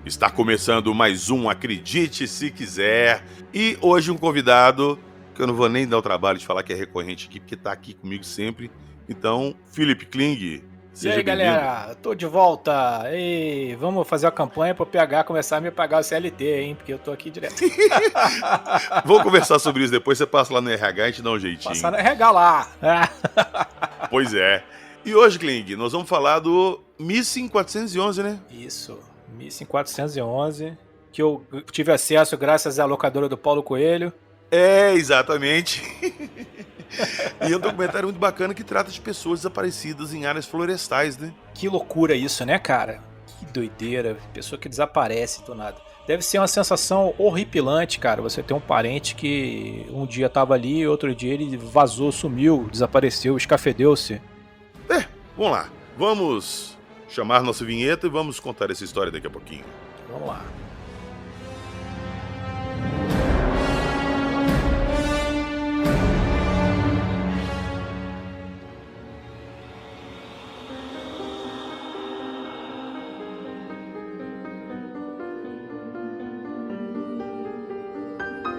Está começando mais um Acredite Se Quiser. E hoje um convidado que eu não vou nem dar o trabalho de falar que é recorrente aqui, porque está aqui comigo sempre. Então, Felipe Kling, E aí, seja bem-vindo. galera, tô de volta. Ei, vamos fazer a campanha pro PH começar a me pagar o CLT, hein? Porque eu tô aqui direto. Vamos conversar sobre isso depois. Você passa lá no RH e a gente dá um jeitinho. Passar no RH lá. Pois é. E hoje, Kling, nós vamos falar do Missing 411, né? Isso, Missing 411, que eu tive acesso graças à locadora do Paulo Coelho. É, exatamente. E é um documentário muito bacana que trata de pessoas desaparecidas em áreas florestais, né? Que loucura isso, né, cara? Que doideira, pessoa que desaparece do nada. Deve ser uma sensação horripilante, cara. Você tem um parente que um dia tava ali, outro dia ele vazou, sumiu, desapareceu, escafedeu-se. Vamos lá. Vamos chamar nossa vinheta e vamos contar essa história daqui a pouquinho. Vamos lá.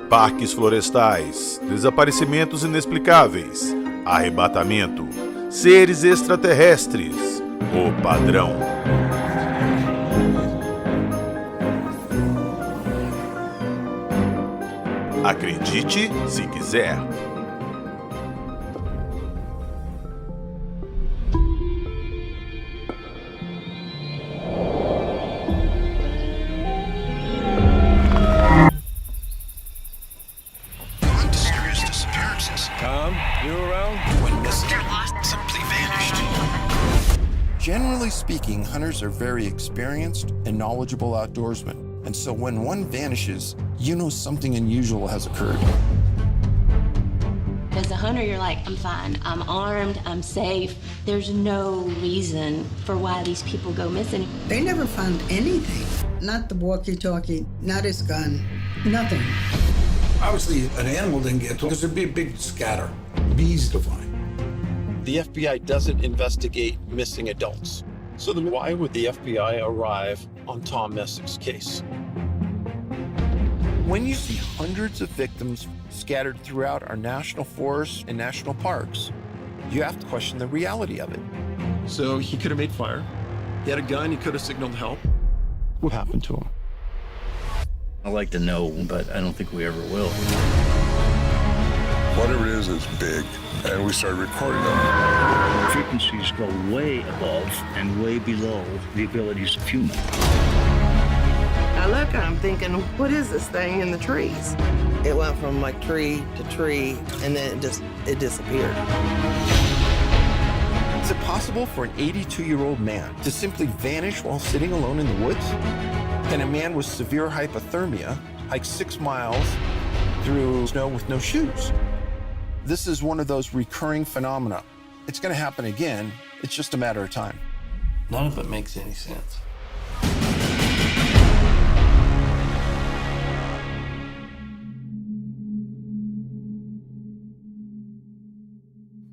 Parques florestais, desaparecimentos inexplicáveis, arrebatamento, seres extraterrestres, o padrão. Acredite se quiser. Generally speaking, hunters are very experienced and knowledgeable outdoorsmen. And so when one vanishes, you know something unusual has occurred. As a hunter, you're like, I'm fine, I'm armed, I'm safe. There's no reason for why these people go missing. They never found anything. Not the walkie-talkie, not his gun, nothing. Obviously, an animal didn't get to him because there'd be a big scatter. It'd be easy to find. The FBI doesn't investigate missing adults. So then why would the FBI arrive on Tom Messick's case? When you see hundreds of victims scattered throughout our national forests and national parks, you have to question the reality of it. So he could have made fire. He had a gun, he could have signaled help. What happened to him? I'd like to know, but I don't think we ever will. Whatever it is big, and we started recording them. Frequencies go way above and way below the abilities of humans. I look, I'm thinking, what is this thing in the trees? It went from like tree to tree, and then it disappeared. Is it possible for an 82-year-old man to simply vanish while sitting alone in the woods? Can a man with severe hypothermia hike 6 miles through snow with no shoes? This is one of those recurring phenomena. It's going to happen again. It's just a matter of time. None of it makes any sense.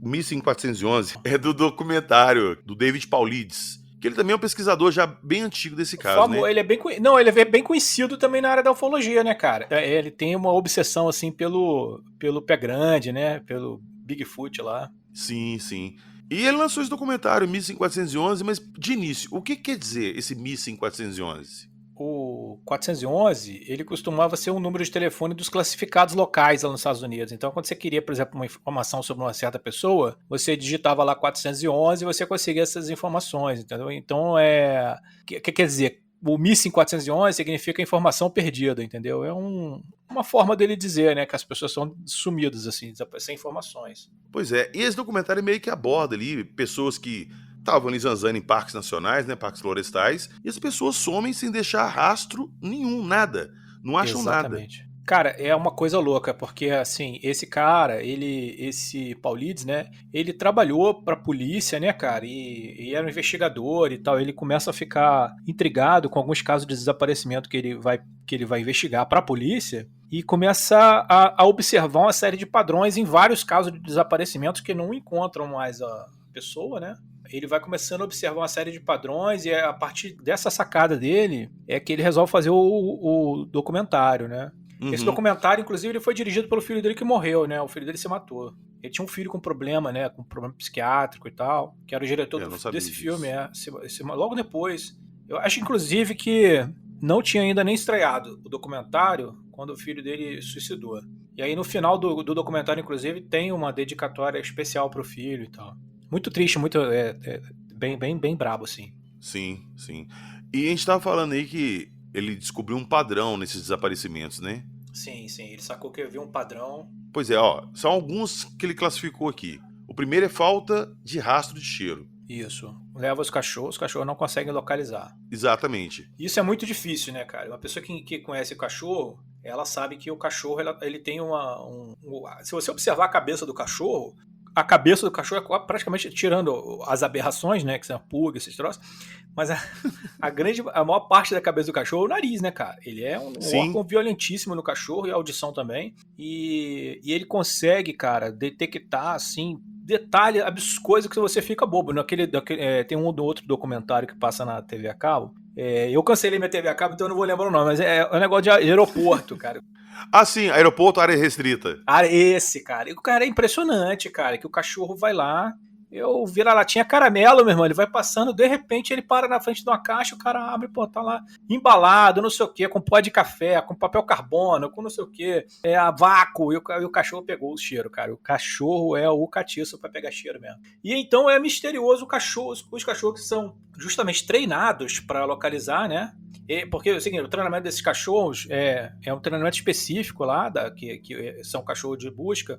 Missing 411 é do documentário do David Paulides, que ele também é um pesquisador já bem antigo desse caso, né? Ele é bem, ele é bem conhecido também na área da ufologia, né, cara? Ele tem uma obsessão, assim, pelo pé grande, né? Pelo Bigfoot lá. Sim, sim. E ele lançou esse documentário, Missing 411, mas de início, o que quer dizer esse Missing 411? O 411, ele costumava ser um número de telefone dos classificados locais lá nos Estados Unidos. Então, quando você queria, por exemplo, uma informação sobre uma certa pessoa, você digitava lá 411 e você conseguia essas informações, entendeu? Então, quer dizer, o Missing 411 significa informação perdida, entendeu? É uma forma dele dizer, né, que as pessoas são sumidas, assim, sem informações. Pois é, e esse documentário meio que aborda ali pessoas que estavam ali zanzando em parques nacionais, né, parques florestais, e as pessoas somem sem deixar rastro nenhum, nada. Não acham Exatamente. nada. Cara, é uma coisa louca, porque assim, esse cara, esse Paulides, né, ele trabalhou pra polícia, né, cara, e era um investigador e tal, ele começa a ficar intrigado com alguns casos de desaparecimento que ele vai investigar pra polícia, e começa a observar uma série de padrões em vários casos de desaparecimentos que não encontram mais a pessoa, né, ele vai começando a observar uma série de padrões e a partir dessa sacada dele é que ele resolve fazer o documentário, né? Esse documentário, inclusive, ele foi dirigido pelo filho dele que morreu, né? O filho dele se matou. Ele tinha um filho com problema, né? Com problema psiquiátrico e tal, que era o diretor desse filme, logo depois. Eu acho, inclusive, que não tinha ainda nem estreado o documentário quando o filho dele suicidou. E aí, no final do documentário, inclusive, tem uma dedicatória especial pro filho e tal. Muito triste, muito bem brabo, assim. Sim. E a gente tava falando aí que ele descobriu um padrão nesses desaparecimentos, né? Sim. Ele sacou que havia um padrão. Pois é, são alguns que ele classificou aqui. O primeiro é falta de rastro de cheiro. Isso. Leva os cachorros não conseguem localizar. Exatamente. Isso é muito difícil, né, cara? Uma pessoa que conhece o cachorro, ela sabe que o cachorro ele tem se você observar a cabeça do cachorro é praticamente, tirando as aberrações, né, que são a pulga, esses troços, mas a maior parte da cabeça do cachorro é o nariz, né, cara? Ele é um órgão violentíssimo no cachorro e a audição também. E ele consegue, cara, detectar, assim, detalhe, coisas que você fica bobo. Tem um ou outro documentário que passa na TV a cabo. Eu cancelei minha TV a cabo, então eu não vou lembrar o nome, mas é um negócio de aeroporto, cara. Ah, sim, aeroporto, área restrita. Esse, cara. E o cara é impressionante, cara, que o cachorro vai lá, eu viro a latinha caramelo, meu irmão, ele vai passando, de repente ele para na frente de uma caixa, o cara abre, pô, tá lá embalado, não sei o que, com pó de café, com papel carbono, com não sei o que, a vácuo, e o cachorro pegou o cheiro, cara. O cachorro é o catiço pra pegar cheiro mesmo. E então é misterioso os cachorros que são justamente treinados pra localizar, né? Porque é o seguinte, o treinamento desses cachorros é um treinamento específico lá, que são cachorros de busca.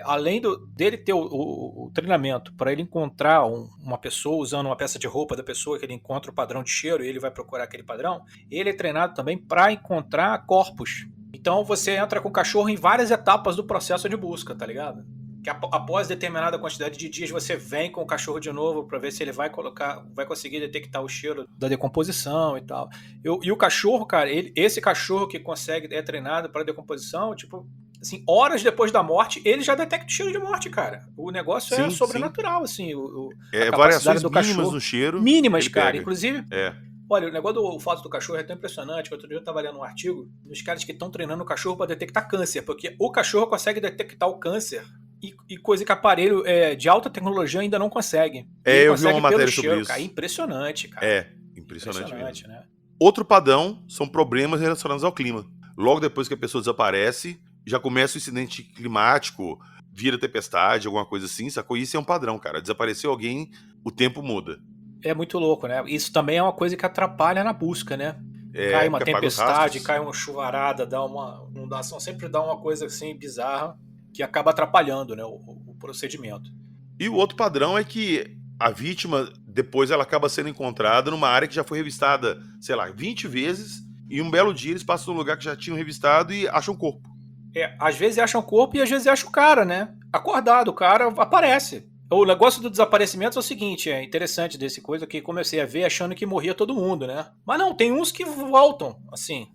Além dele ter o treinamento para ele encontrar uma pessoa usando uma peça de roupa da pessoa, que ele encontra o padrão de cheiro e ele vai procurar aquele padrão, ele é treinado também para encontrar corpos. Então você entra com o cachorro em várias etapas do processo de busca, tá ligado? Que após determinada quantidade de dias você vem com o cachorro de novo para ver se ele vai conseguir detectar o cheiro da decomposição e tal. E o cachorro, cara, esse cachorro que é treinado para decomposição, tipo, assim, horas depois da morte, ele já detecta o cheiro de morte, cara. O negócio é sobrenatural, assim. A variações do mínimas cachorro, no cheiro. mínimas, cara. Pega. Inclusive, É. Olha, o negócio do fato do cachorro é tão impressionante. Outro dia eu estava lendo um artigo dos caras que estão treinando o cachorro para detectar câncer, porque o cachorro consegue detectar o câncer e coisa que aparelho de alta tecnologia ainda não consegue. Eu vi uma matéria sobre isso. Cara. Impressionante, cara. Impressionante mesmo. Né? Outro padrão são problemas relacionados ao clima. Logo depois que a pessoa desaparece, já começa o incidente climático, vira tempestade, alguma coisa assim, sacou? Isso é um padrão, cara. Desapareceu alguém, o tempo muda. É muito louco, né? Isso também é uma coisa que atrapalha na busca, né? Cai uma tempestade, cai uma chuvarada, dá uma inundação, sempre dá uma coisa assim bizarra que acaba atrapalhando, né, o procedimento. E o outro padrão é que a vítima, depois ela acaba sendo encontrada numa área que já foi revistada, sei lá, 20 vezes, e um belo dia eles passam num lugar que já tinham revistado e acham o corpo. Às vezes acham o corpo e às vezes acham o cara, né? Acordado, o cara aparece. O negócio do desaparecimento é o seguinte, é interessante desse coisa que comecei a ver achando que morria todo mundo, né? Mas não, tem uns que voltam, assim.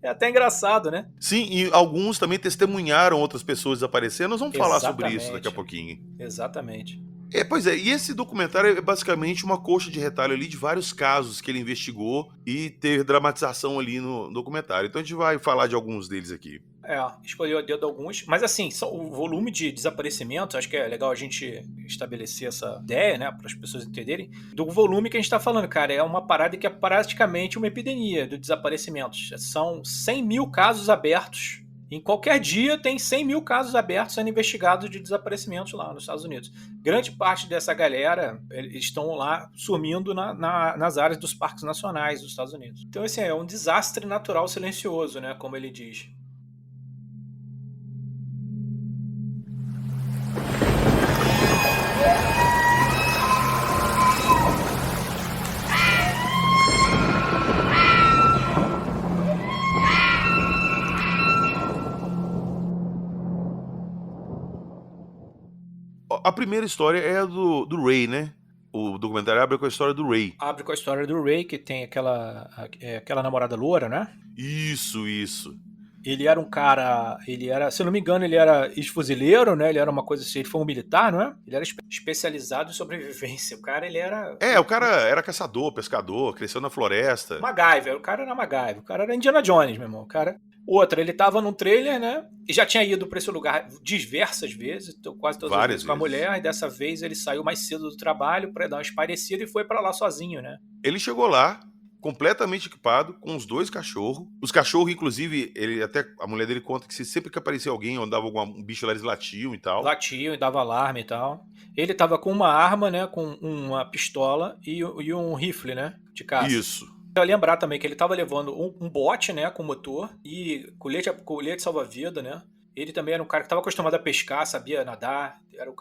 É até engraçado, né? Sim, e alguns também testemunharam outras pessoas desaparecendo. Nós vamos falar sobre isso daqui a pouquinho. Exatamente. Pois é, e esse documentário é basicamente uma coxa de retalho ali de vários casos que ele investigou e teve dramatização ali no documentário. Então a gente vai falar de alguns deles aqui. Escolheu a dedo alguns, mas assim, o volume de desaparecimentos, acho que é legal a gente estabelecer essa ideia, né, para as pessoas entenderem, do volume que a gente está falando, cara, é uma parada que é praticamente uma epidemia de desaparecimentos. São 100 mil casos abertos. Em qualquer dia tem 100 mil casos abertos sendo investigados de desaparecimentos lá nos Estados Unidos. Grande parte dessa galera estão lá sumindo nas áreas dos parques nacionais dos Estados Unidos. Então, assim, é um desastre natural silencioso, né, como ele diz. A primeira história é a do Ray, né? O documentário abre com a história do Ray. Abre com a história do Ray, que tem aquela namorada loura, né? Isso. Ele era um cara, se eu não me engano, ele era ex-fuzileiro, né? Ele era uma coisa assim, ele foi um militar, não é? Ele era especializado em sobrevivência. O cara, ele era... O cara era caçador, pescador, cresceu na floresta. MacGyver, o cara era MacGyver, o cara era Indiana Jones, meu irmão. O cara... Outra, ele tava num trailer, né? E já tinha ido pra esse lugar diversas vezes, quase todas as vezes com a mulher, e dessa vez ele saiu mais cedo do trabalho pra dar uma espairecida e foi pra lá sozinho, né? Ele chegou lá, completamente equipado, com os 2 cachorros. Os cachorros, inclusive, a mulher dele conta que sempre que aparecia alguém ou andava um bicho lá, eles latiam e tal. Latiam e dava alarme e tal. Ele tava com uma arma, né? Com uma pistola e um rifle, né? De caça. Isso. Eu lembrar também que ele tava levando um bote, né? Com motor e colete salva-vida, né? Ele também era um cara que tava acostumado a pescar, sabia nadar. Era um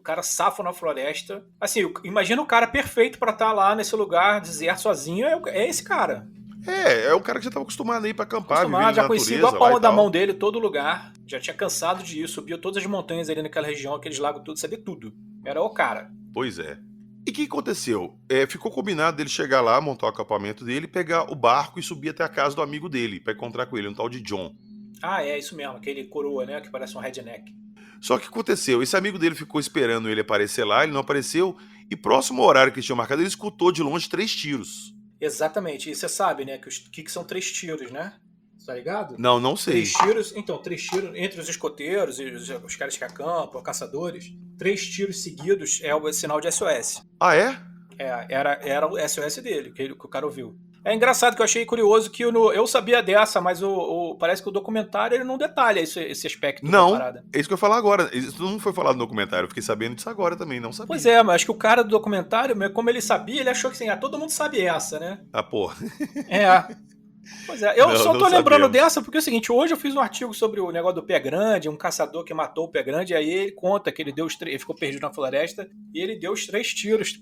cara safo na floresta. Assim, imagina o cara perfeito pra estar lá nesse lugar deserto sozinho. É esse cara. É o cara que já tava acostumado a ir pra acampar, viver na já natureza, conhecia a palma da mão dele todo lugar. Já tinha cansado de ir, subiu todas as montanhas ali naquela região, aqueles lagos, tudo, sabia tudo. Era o cara. Pois é. E o que aconteceu? Ficou combinado dele chegar lá, montar o acampamento dele, pegar o barco e subir até a casa do amigo dele, pra encontrar com ele, um tal de John. Ah, é isso mesmo, aquele coroa, né, que parece um redneck. Só que aconteceu, esse amigo dele ficou esperando ele aparecer lá, ele não apareceu, e próximo ao horário que eles tinham marcado, ele escutou de longe 3 tiros. Exatamente, e você sabe, né, que são 3 tiros, né? Tá ligado? Não sei. 3 tiros, então, 3 tiros entre os escoteiros e os caras que acampam, caçadores. 3 tiros seguidos é o sinal de SOS. Ah, é? Era o SOS dele, que o cara ouviu. É engraçado que eu achei curioso que eu sabia dessa, mas parece que o documentário ele não detalha esse aspecto da parada. É isso que eu ia falar agora. Isso não foi falado no documentário, eu fiquei sabendo disso agora também, não sabia. Pois é, mas acho que o cara do documentário, como ele sabia, ele achou que assim, todo mundo sabe essa, né? Ah, porra. Pois é, eu só tô lembrando dessa porque é o seguinte, hoje eu fiz um artigo sobre o negócio do pé grande, um caçador que matou o pé grande, e aí ele conta que ele ficou perdido na floresta, e ele deu os 3 tiros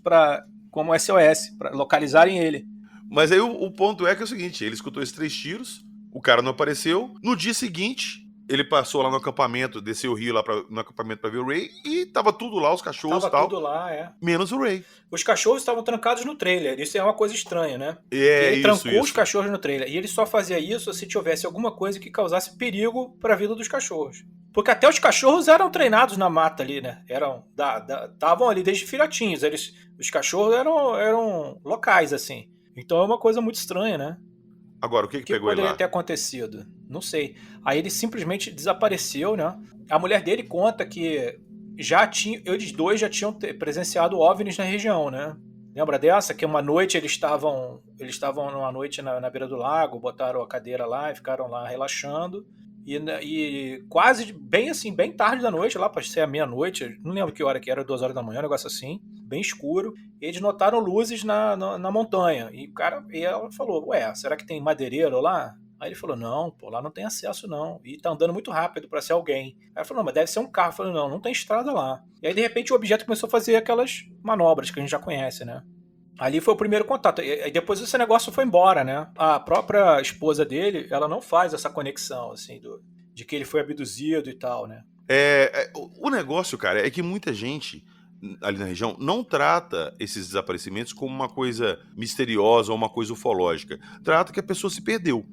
como SOS, pra localizarem ele. Mas aí o ponto é que é o seguinte, ele escutou esses 3 tiros, o cara não apareceu, no dia seguinte, ele passou lá no acampamento, desceu o rio lá no acampamento pra ver o Ray, e tava tudo lá, os cachorros e tal. Tudo lá, menos o Ray. Os cachorros estavam trancados no trailer, isso é uma coisa estranha, né? Ele trancou os cachorros no trailer, e ele só fazia isso se tivesse alguma coisa que causasse perigo pra vida dos cachorros. Porque até os cachorros eram treinados na mata ali, né? Estavam ali desde filhotinhos, os cachorros eram locais, assim. Então é uma coisa muito estranha, né? Agora, o que pegou ele lá? O que poderia ter acontecido? Não sei. Aí ele simplesmente desapareceu, né? A mulher dele conta que eles dois já tinham presenciado OVNIs na região, né? Lembra dessa? Que uma noite eles estavam numa noite na beira do lago, botaram a cadeira lá e ficaram lá relaxando. E quase, bem tarde da noite, lá para ser a meia-noite, não lembro que hora que era, 2 horas da manhã, um negócio assim, bem escuro, eles notaram luzes na montanha, e ela falou, será que tem madeireiro lá? Aí ele falou, não, pô, lá não tem acesso não, e tá andando muito rápido para ser alguém. Aí ela falou, não, mas deve ser um carro. Eu falei, não tem estrada lá. E aí de repente o objeto começou a fazer aquelas manobras que a gente já conhece, né? Ali foi o primeiro contato. E depois esse negócio foi embora, né? A própria esposa dele, ela não faz essa conexão, assim, de que ele foi abduzido e tal, né? O negócio, cara, é que muita gente ali na região não trata esses desaparecimentos como uma coisa misteriosa ou uma coisa ufológica. Trata que a pessoa se perdeu.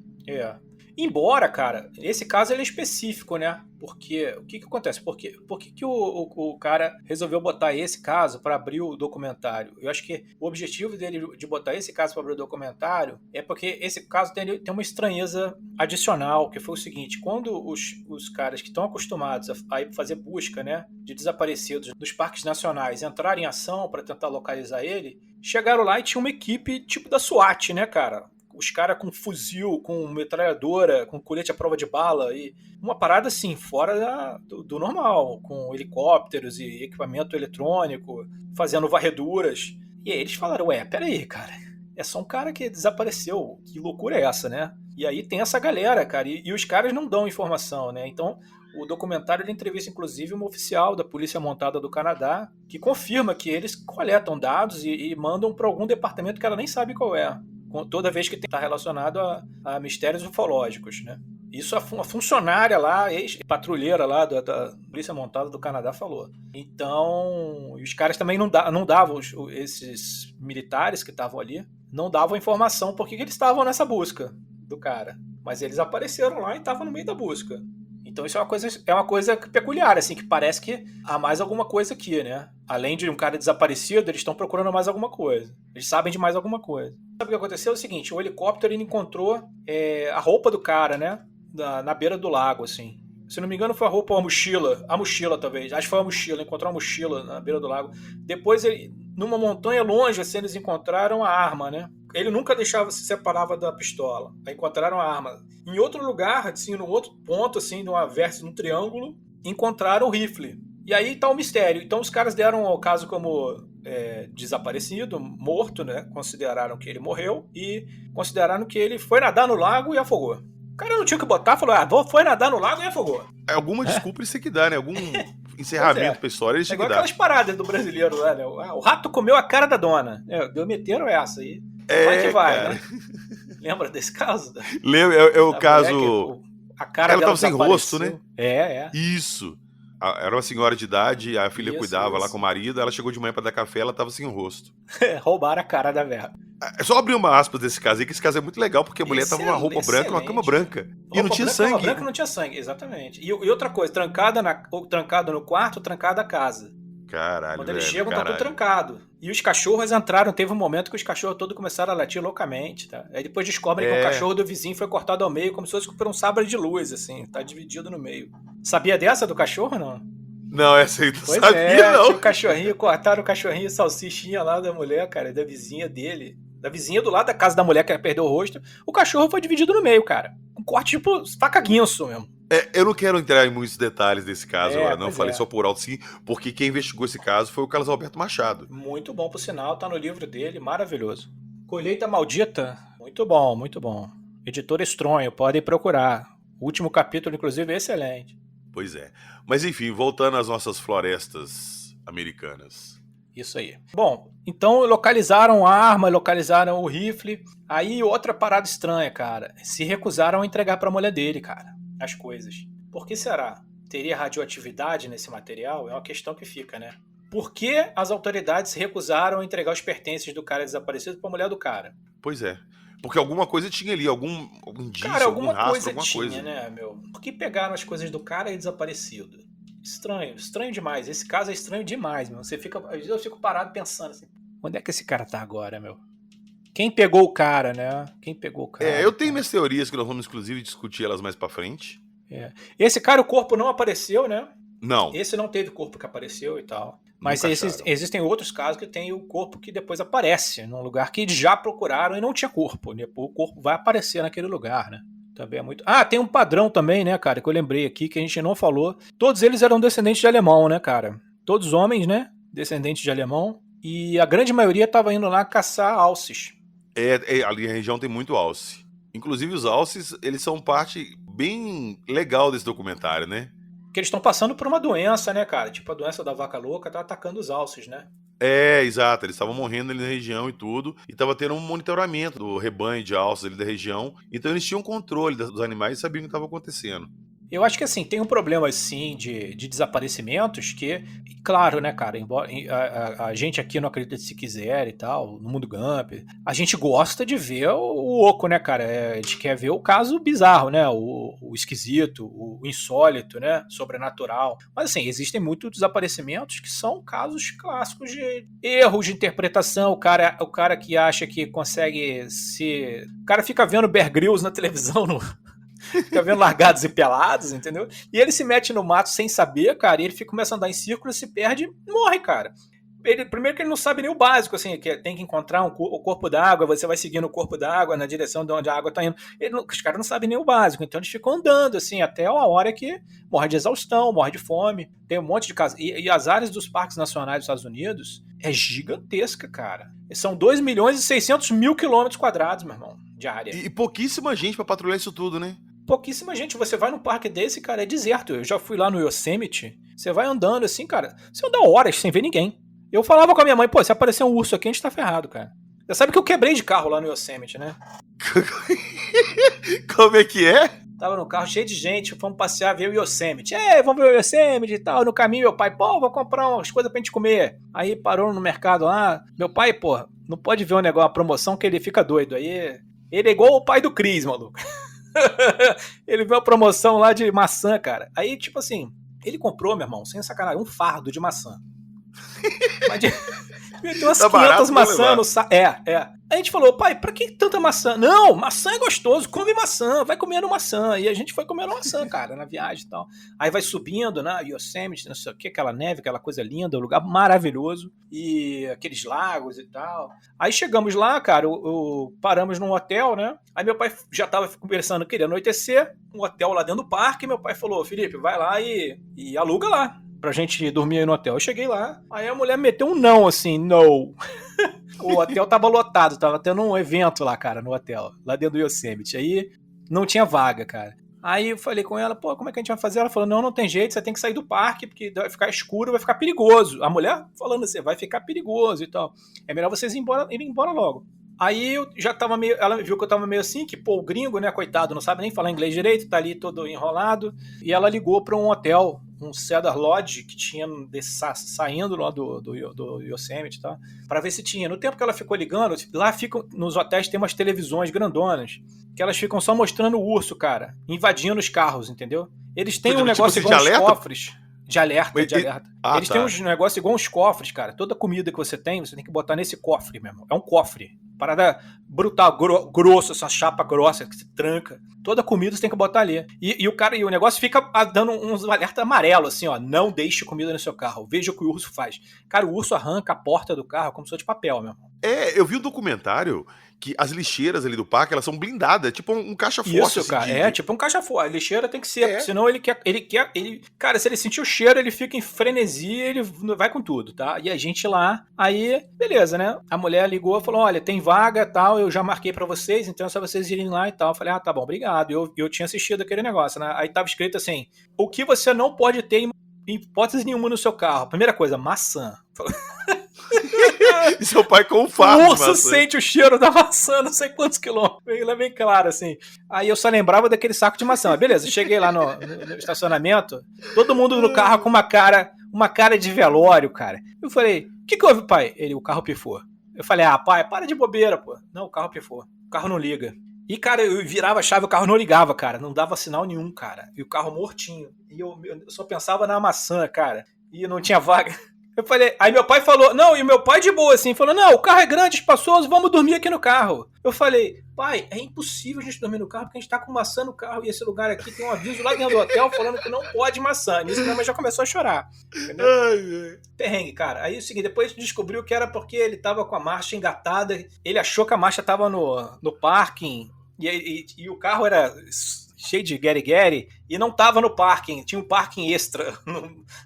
Embora, cara, esse caso ele é específico, né? Porque o que acontece? Por que o cara resolveu botar esse caso para abrir o documentário? Eu acho que o objetivo dele de botar esse caso para abrir o documentário é porque esse caso tem uma estranheza adicional, que foi o seguinte: quando os caras que estão acostumados a fazer busca, né, de desaparecidos nos parques nacionais entrarem em ação para tentar localizar ele, chegaram lá e tinha uma equipe tipo da SWAT, né, cara? Os caras com fuzil, com metralhadora, com colete à prova de bala, e uma parada assim, fora do normal, com helicópteros e equipamento eletrônico, fazendo varreduras. E aí eles falaram, peraí, cara, é só um cara que desapareceu, que loucura é essa, né? E aí tem essa galera, cara, e os caras não dão informação, né? Então o documentário ele entrevista inclusive uma oficial da Polícia Montada do Canadá, que confirma que eles coletam dados e mandam para algum departamento que ela nem sabe qual é, toda vez que está relacionado a mistérios ufológicos, né? Isso a funcionária lá, ex-patrulheira lá da Polícia Montada do Canadá falou. Então, os caras também não davam, esses militares que estavam ali, não davam informação porque eles estavam nessa busca do cara. Mas eles apareceram lá e estavam no meio da busca. Então isso é uma coisa peculiar, assim, que parece que há mais alguma coisa aqui, né? Além de um cara desaparecido, eles estão procurando mais alguma coisa. Eles sabem de mais alguma coisa. Sabe o que aconteceu? É o seguinte, o helicóptero ele encontrou a roupa do cara, né? Na beira do lago, assim. Se não me engano foi a roupa ou a mochila. A mochila, talvez. Acho que foi a mochila. Encontrou a mochila na beira do lago. Depois, numa montanha longe, assim, eles encontraram a arma, né? Ele nunca se separava da pistola. Aí encontraram a arma. Em outro lugar, assim, num outro ponto, assim, num triângulo, encontraram o rifle. E aí tá o mistério. Então os caras deram o caso como desaparecido, morto, né? Consideraram que ele morreu e consideraram que ele foi nadar no lago e afogou. O cara não tinha que botar, falou, foi nadar no lago e afogou. Alguma desculpa isso que dá, né? Algum encerramento pra história eles é tinham igual que dar. Aquelas paradas do brasileiro lá, né? O rato comeu a cara da dona. Meteram essa aí. Vai que vai, cara. Né? Lembra desse caso? Lembra, é o caso... A cara ela tava sem rosto, né? É. Isso. Era uma senhora de idade, a filha cuidava lá com o marido, ela chegou de manhã pra dar café, ela tava sem rosto. Roubaram a cara da velha. É só abrir uma aspas desse caso aí, que esse caso é muito legal, porque a mulher tava com uma roupa branca, uma cama branca. E não tinha sangue. Roupa branca não tinha sangue, exatamente. E outra coisa, trancada no quarto, trancada a casa. Caralho, quando eles chegam, tá tudo trancado. E os cachorros entraram, teve um momento que os cachorros todos começaram a latir loucamente, tá? Aí depois descobrem que o cachorro do vizinho foi cortado ao meio, como se fosse por um sabre de luz, assim, tá dividido no meio. Sabia dessa do cachorro, não? Não, essa aí não pois sabia, não. Tinha o cachorrinho, cortaram o cachorrinho salsichinha lá da mulher, cara, da vizinha dele. Da vizinha do lado da casa da mulher que perdeu o rosto. O cachorro foi dividido no meio, cara. Um corte tipo faca guinso mesmo. Eu não quero entrar em muitos detalhes desse caso agora, não. Falei só por alto sim, porque quem investigou esse caso foi o Carlos Alberto Machado. Muito bom, por sinal, tá no livro dele, maravilhoso. Colheita Maldita, muito bom, muito bom. Editor Estronho, podem procurar. O último capítulo, inclusive, é excelente. Pois é. Mas enfim, voltando às nossas florestas americanas. Isso aí. Bom, então localizaram a arma, localizaram o rifle. Aí outra parada estranha, cara. Se recusaram a entregar pra mulher dele, cara, as coisas. Por que será? Teria radioatividade nesse material? É uma questão que fica, né? Por que as autoridades recusaram a entregar os pertences do cara desaparecido pra mulher do cara? Pois é. Porque alguma coisa tinha ali, algum indício, cara, algum rastro, coisa alguma tinha, coisa. Né, meu? Por que pegaram as coisas do cara e desaparecido? Estranho, estranho demais. Esse caso é estranho demais, meu. Às vezes eu fico parado pensando assim, onde é que esse cara tá agora, meu? Quem pegou o cara, né? Quem pegou o cara? Eu tenho minhas teorias que nós vamos, inclusive, discutir elas mais pra frente. Esse cara, o corpo não apareceu, né? Não. Esse não teve corpo que apareceu e tal. Mas existem outros casos que tem o corpo que depois aparece num lugar que já procuraram e não tinha corpo. Né? O corpo vai aparecer naquele lugar, né? Também é muito... tem um padrão também, né, cara, que eu lembrei aqui, que a gente não falou. Todos eles eram descendentes de alemão, né, cara? Todos homens, né? Descendentes de alemão. E a grande maioria estava indo lá caçar alces. Ali a região tem muito alce. Inclusive os alces, eles são parte bem legal desse documentário, né? Porque eles estão passando por uma doença, né, cara? Tipo a doença da vaca louca tá atacando os alces, né? Exato. Eles estavam morrendo ali na região e tudo. E tava tendo um monitoramento do rebanho de alces ali da região. Então eles tinham controle dos animais e sabiam o que estava acontecendo. Eu acho que assim, tem um problema assim de desaparecimentos que, claro, né, cara, embora a gente aqui não acredita se quiser e tal, no Mundo Gump, a gente gosta de ver o oco, né, cara? A gente quer ver o caso bizarro, né? O esquisito, o insólito, né? Sobrenatural. Mas assim, existem muitos desaparecimentos que são casos clássicos de erros de interpretação. O cara que acha que consegue se... O cara fica vendo Bear Grylls na televisão fica vendo Largados e Pelados, entendeu? E ele se mete no mato sem saber, cara, e ele começa a andar em círculo, se perde e morre, cara. Primeiro que ele não sabe nem o básico, assim, que tem que encontrar o corpo d'água, você vai seguindo o corpo d'água na direção de onde a água tá indo. Os caras não sabem nem o básico, então eles ficam andando, assim, até a hora que morre de exaustão, morre de fome. Tem um monte de casos. E as áreas dos parques nacionais dos Estados Unidos é gigantesca, cara. São 2.600.000 quilômetros quadrados, meu irmão, de área. E pouquíssima gente pra patrulhar isso tudo, né? Pouquíssima gente. Você vai num parque desse, cara, é deserto. Eu já fui lá no Yosemite. Você vai andando assim, cara. Você anda horas sem ver ninguém. Eu falava com a minha mãe, se aparecer um urso aqui, a gente tá ferrado, cara. Você sabe que eu quebrei de carro lá no Yosemite, né? Como é que é? Tava no carro cheio de gente, fomos passear, ver o Yosemite. Vamos ver o Yosemite e tal. No caminho, meu pai, vou comprar umas coisas pra gente comer. Aí parou no mercado lá. Meu pai, não pode ver um negócio, uma promoção, que ele fica doido. Aí ele é igual o pai do Chris, maluco. Ele viu a promoção lá de maçã, cara. Aí, tipo assim, ele comprou, meu irmão, sem sacanagem, um fardo de maçã. Mas meteu umas 500 maçãs no saco. Aí a gente falou, pai, pra que tanta maçã? Não, maçã é gostoso, come maçã, vai comendo maçã. E a gente foi comendo maçã, cara, na viagem e tal. Aí vai subindo, né, Yosemite, não sei o que, aquela neve, aquela coisa linda, um lugar maravilhoso. E aqueles lagos e tal. Aí chegamos lá, cara, paramos num hotel, né? Aí meu pai já tava conversando, queria anoitecer, um hotel lá dentro do parque. E meu pai falou, Felipe, vai lá e aluga lá pra gente dormir aí no hotel. Eu cheguei lá, aí a mulher meteu um não, assim, no. O hotel tava lotado, tava tendo um evento lá, cara, no hotel, lá dentro do Yosemite. Aí não tinha vaga, cara. Aí eu falei com ela, pô, como é que a gente vai fazer? Ela falou, não tem jeito, você tem que sair do parque, porque vai ficar escuro, vai ficar perigoso. A mulher falando assim, vai ficar perigoso e tal. É melhor vocês irem embora logo. Aí eu já tava meio, ela viu que eu tava meio assim, que pô, o gringo, né, coitado, não sabe nem falar inglês direito, tá ali todo enrolado. E ela ligou pra um hotel, um Cedar Lodge, que tinha saindo lá do Yosemite, tá? Pra ver se tinha. No tempo que ela ficou ligando, lá ficam, nos hotéis tem umas televisões grandonas, que elas ficam só mostrando o urso, cara, invadindo os carros, entendeu? Eles têm um negócio igual os cofres. De alerta. Eles têm uns negócios igual uns cofres, cara. Toda comida que você tem que botar nesse cofre mesmo. É um cofre. Parada brutal, grosso, essa chapa grossa que se tranca. Toda comida você tem que botar ali. E o negócio fica dando uns alerta amarelo, assim, ó. Não deixe comida no seu carro. Veja o que o urso faz. Cara, o urso arranca a porta do carro como se fosse de papel, meu irmão. Eu vi um documentário que as lixeiras ali do parque, elas são blindadas, é tipo um caixa-forte. Isso, assim, cara, tipo um caixa-forte. A lixeira tem que ser, porque senão ele quer... Cara, se ele sentir o cheiro, ele fica em frenesi, ele vai com tudo, tá? E a gente lá, aí, beleza, né? A mulher ligou e falou, olha, tem vaga e tal, eu já marquei pra vocês, então é só vocês irem lá e tal. Eu falei, tá bom, obrigado. Eu tinha assistido aquele negócio, né? Aí tava escrito assim, o que você não pode ter em hipótese nenhuma no seu carro? Primeira coisa, maçã. E seu pai com um fardo. O urso sente o cheiro da maçã, não sei quantos quilômetros. Ele é bem claro, assim. Aí eu só lembrava daquele saco de maçã. Beleza, cheguei lá no estacionamento, todo mundo no carro com uma cara de velório, cara. Eu falei, o que houve, pai? O carro pifou. Eu falei, pai, para de bobeira, pô. Não, o carro pifou. O carro não liga. E, cara, eu virava a chave, o carro não ligava, cara. Não dava sinal nenhum, cara. E o carro mortinho. E eu só pensava na maçã, cara. E não tinha vaga. Eu falei, aí meu pai falou, não, e meu pai de boa assim, falou, não, o carro é grande, espaçoso, vamos dormir aqui no carro. Eu falei, pai, é impossível a gente dormir no carro porque a gente tá com maçã no carro e esse lugar aqui tem um aviso lá dentro do hotel falando que não pode maçã. Nisso minha mãe já começou a chorar. Entendeu? Perrengue, cara. Aí o seguinte, depois descobriu que era porque ele tava com a marcha engatada, ele achou que a marcha tava no parking e o carro era cheio de gueri-gueri, e não tava no parking, tinha um parking extra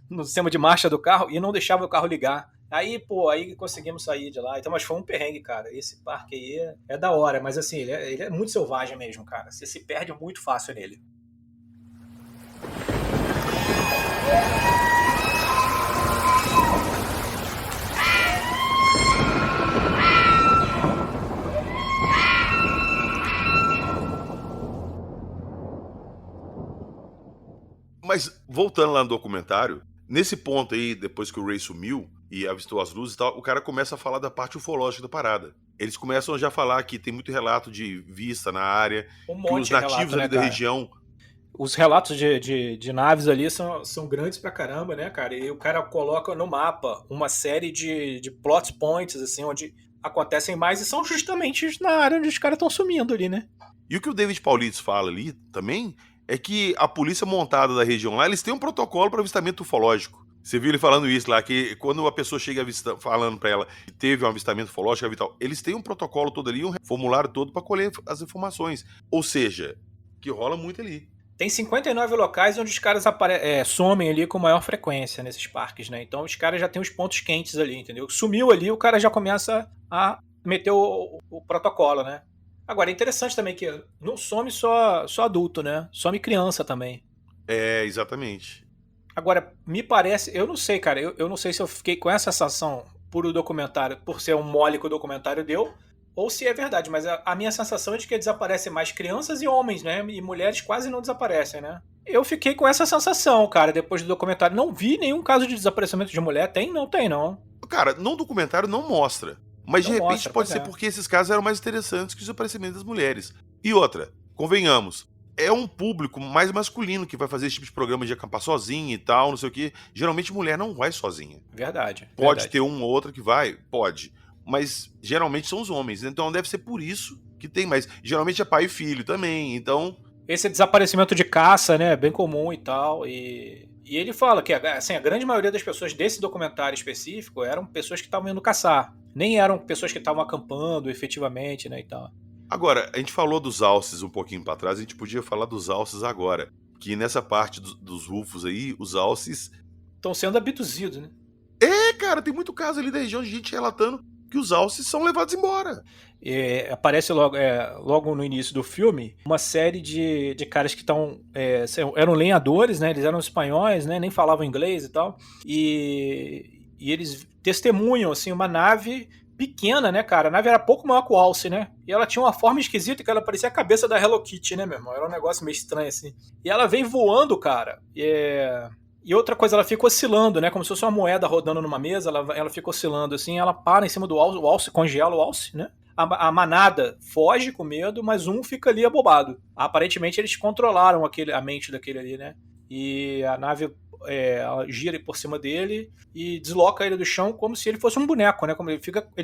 no sistema de marcha do carro, e não deixava o carro ligar. Aí, aí conseguimos sair de lá. Então, mas foi um perrengue, cara. Esse parque aí é da hora, mas assim, ele é muito selvagem mesmo, cara. Você se perde muito fácil nele. Mas, voltando lá no documentário, nesse ponto aí, depois que o Ray sumiu e avistou as luzes e tal, o cara começa a falar da parte ufológica da parada. Eles começam já a falar que tem muito relato de vista na área, que os nativos ali da região... Os relatos de naves ali são grandes pra caramba, né, cara? E o cara coloca no mapa uma série de plot points, assim, onde acontecem mais e são justamente na área onde os caras estão sumindo ali, né? E o que o David Paulides fala ali também é que a polícia montada da região lá, eles têm um protocolo para avistamento ufológico. Você viu ele falando isso lá, que quando uma pessoa chega falando para ela que teve um avistamento ufológico e tal, eles têm um protocolo todo ali, um formulário todo para colher as informações. Ou seja, que rola muito ali. Tem 59 locais onde os caras somem ali com maior frequência nesses parques, né? Então os caras já têm os pontos quentes ali, entendeu? Sumiu ali, o cara já começa a meter o protocolo, né? Agora, é interessante também que não some só adulto, né? Some criança também. Exatamente. Agora, me parece... Eu não sei, cara. Eu não sei se eu fiquei com essa sensação por o documentário, por ser um mole que o documentário deu, ou se é verdade. Mas a minha sensação é de que desaparecem mais crianças e homens, né? E mulheres quase não desaparecem, né? Eu fiquei com essa sensação, cara, depois do documentário. Não vi nenhum caso de desaparecimento de mulher. Tem? Não tem, não. Cara, no documentário não mostra. Mas não de repente mostra, pode ser porque esses casos eram mais interessantes que os aparecimentos das mulheres. E outra, convenhamos, é um público mais masculino que vai fazer esse tipo de programa de acampar sozinho e tal, não sei o quê. Geralmente mulher não vai sozinha. Verdade. Pode ter um ou outro que vai? Pode. Mas geralmente são os homens. Então deve ser por isso que tem mais. Geralmente é pai e filho também, então... Esse desaparecimento de caça, né, é bem comum e tal, e ele fala que assim, a grande maioria das pessoas desse documentário específico eram pessoas que estavam indo caçar. Nem eram pessoas que estavam acampando efetivamente, né, e tal. Agora, a gente falou dos alces um pouquinho pra trás, a gente podia falar dos alces agora. Que nessa parte dos rufos aí, os alces... estão sendo abduzidos, né? Cara, tem muito caso ali da região de gente relatando que os alces são levados embora. Aparece logo no início do filme uma série de caras que eram lenhadores, né? Eles eram espanhóis, né? Nem falavam inglês e tal. E eles testemunham, assim, uma nave pequena, né, cara? A nave era pouco maior que o alce, né? E ela tinha uma forma esquisita que ela parecia a cabeça da Hello Kitty, né, meu irmão? Era um negócio meio estranho, assim. E ela vem voando, cara. E outra coisa, ela fica oscilando, né? Como se fosse uma moeda rodando numa mesa, ela fica oscilando, assim. Ela para em cima do alce, o alce congela o alce, né? A manada foge com medo, mas um fica ali abobado. Aparentemente eles controlaram a mente daquele ali, né? E a nave ela gira por cima dele e desloca ele do chão como se ele fosse um boneco, né? Como ele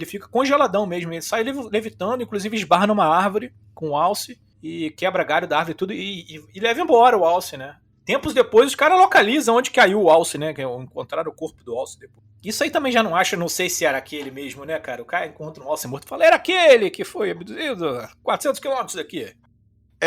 fica congeladão mesmo. Ele sai levitando, inclusive esbarra numa árvore com o alce e quebra galho da árvore e tudo e leva embora o alce, né? Tempos depois os caras localizam onde caiu o alce, né? Que encontraram o corpo do alce depois. Isso aí também já não acho, não sei se era aquele mesmo, né, cara? O cara encontra um alce morto e fala, era aquele que foi abduzido 400 quilômetros daqui.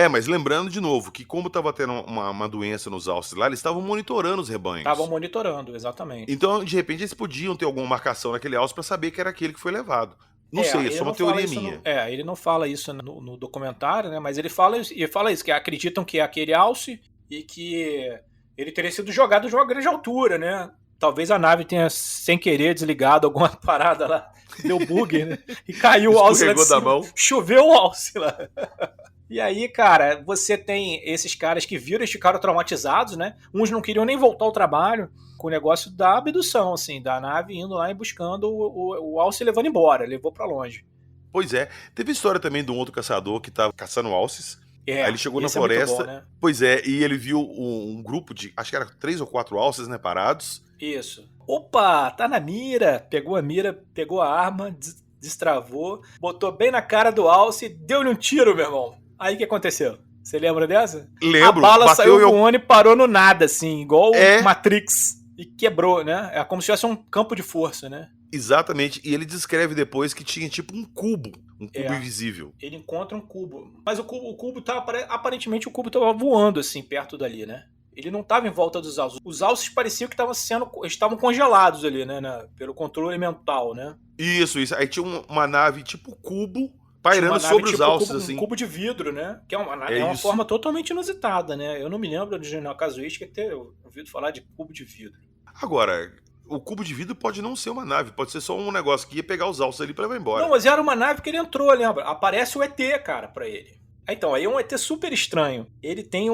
Mas lembrando de novo que como estava tendo uma doença nos alces lá, eles estavam monitorando os rebanhos. Estavam monitorando, exatamente. Então, de repente, eles podiam ter alguma marcação naquele alce para saber que era aquele que foi levado. Não sei, é só uma teoria minha. Ele não fala isso no documentário, né? Mas ele fala isso, que acreditam que é aquele alce e que ele teria sido jogado de uma grande altura, né? Talvez a nave tenha, sem querer, desligado alguma parada lá, deu bug, né? E caiu o alce lá de cima. Da mão. Choveu o alce lá. E aí, cara, você tem esses caras que viram, eles ficaram traumatizados, né? Uns não queriam nem voltar ao trabalho com o negócio da abdução, assim, da nave indo lá e buscando o alce e levando embora, levou pra longe. Pois é. Teve história também de um outro caçador que tava caçando alces. Aí ele chegou na floresta, bom, né? Pois é, e ele viu um grupo de, acho que era 3 ou 4 alces, né, parados. Isso. Opa, tá na mira. Pegou a mira, pegou a arma, destravou, botou bem na cara do alce e deu-lhe um tiro, meu irmão. Aí o que aconteceu? Você lembra dessa? Lembro. A bala saiu voando e parou no nada, assim, igual o Matrix. E quebrou, né? É como se tivesse um campo de força, né? Exatamente. E ele descreve depois que tinha tipo um cubo invisível. Ele encontra um cubo. Mas o cubo tava, aparentemente o cubo tava voando, assim, perto dali, né? Ele não estava em volta dos alces. Os alces pareciam que estavam congelados ali, né? Pelo controle mental, né? Isso. Aí tinha uma nave tipo cubo pairando sobre os alces, assim. Um cubo de vidro, né? Que é uma forma totalmente inusitada, né? Eu não me lembro do Jornal Casuística ter ouvido falar de cubo de vidro. Agora, o cubo de vidro pode não ser uma nave, pode ser só um negócio que ia pegar os alces ali pra levar embora. Não, mas era uma nave que ele entrou, lembra? Aparece o ET, cara, pra ele. Então, aí é um ET super estranho. Ele tem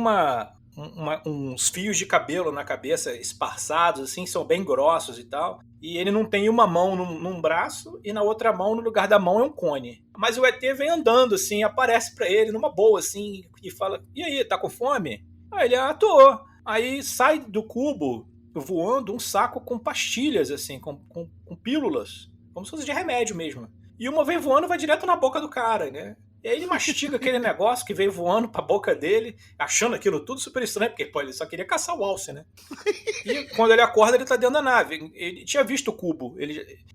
uns fios de cabelo na cabeça esparçados, assim, são bem grossos e tal. E ele não tem uma mão num braço e na outra mão, no lugar da mão, é um cone. Mas o ET vem andando, assim, aparece pra ele numa boa, assim, e fala, e aí, tá com fome? Aí ele, tô. Aí sai do cubo, voando, um saco com pastilhas, assim, com pílulas, como se fosse de remédio mesmo. E uma vem voando e vai direto na boca do cara, né? E aí ele mastiga aquele negócio que veio voando pra boca dele, achando aquilo tudo super estranho, porque ele só queria caçar o alce, né? E quando ele acorda, ele tá dentro da nave. Ele tinha visto o cubo,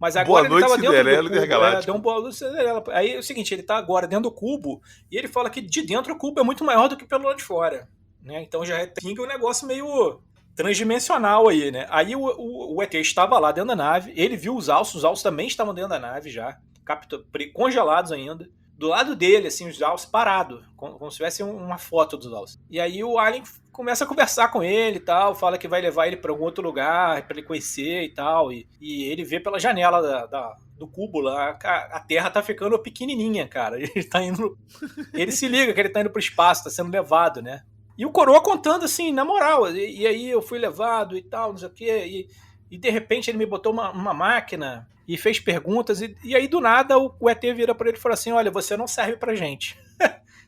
mas agora ele tava dentro do cubo. Deu um boa noite, Cinderela. Aí é o seguinte, ele tá agora dentro do cubo, e ele fala que de dentro o cubo é muito maior do que pelo lado de fora, né? Então já pinga um negócio meio transdimensional aí, né? Aí o ET estava lá dentro da nave, ele viu os alces também estavam dentro da nave já, congelados ainda. Do lado dele, assim, os alces parados, como se tivesse uma foto dos alces. E aí o alien começa a conversar com ele e tal, fala que vai levar ele para algum outro lugar, para ele conhecer e tal, e ele vê pela janela do cubo lá, a Terra tá ficando pequenininha, cara. Ele se liga que ele tá indo pro espaço, tá sendo levado, né? E o coroa contando assim, na moral, e aí eu fui levado e tal, não sei o quê, e de repente ele me botou uma máquina e fez perguntas, e aí do nada o ET vira pra ele e fala assim, olha, você não serve pra gente,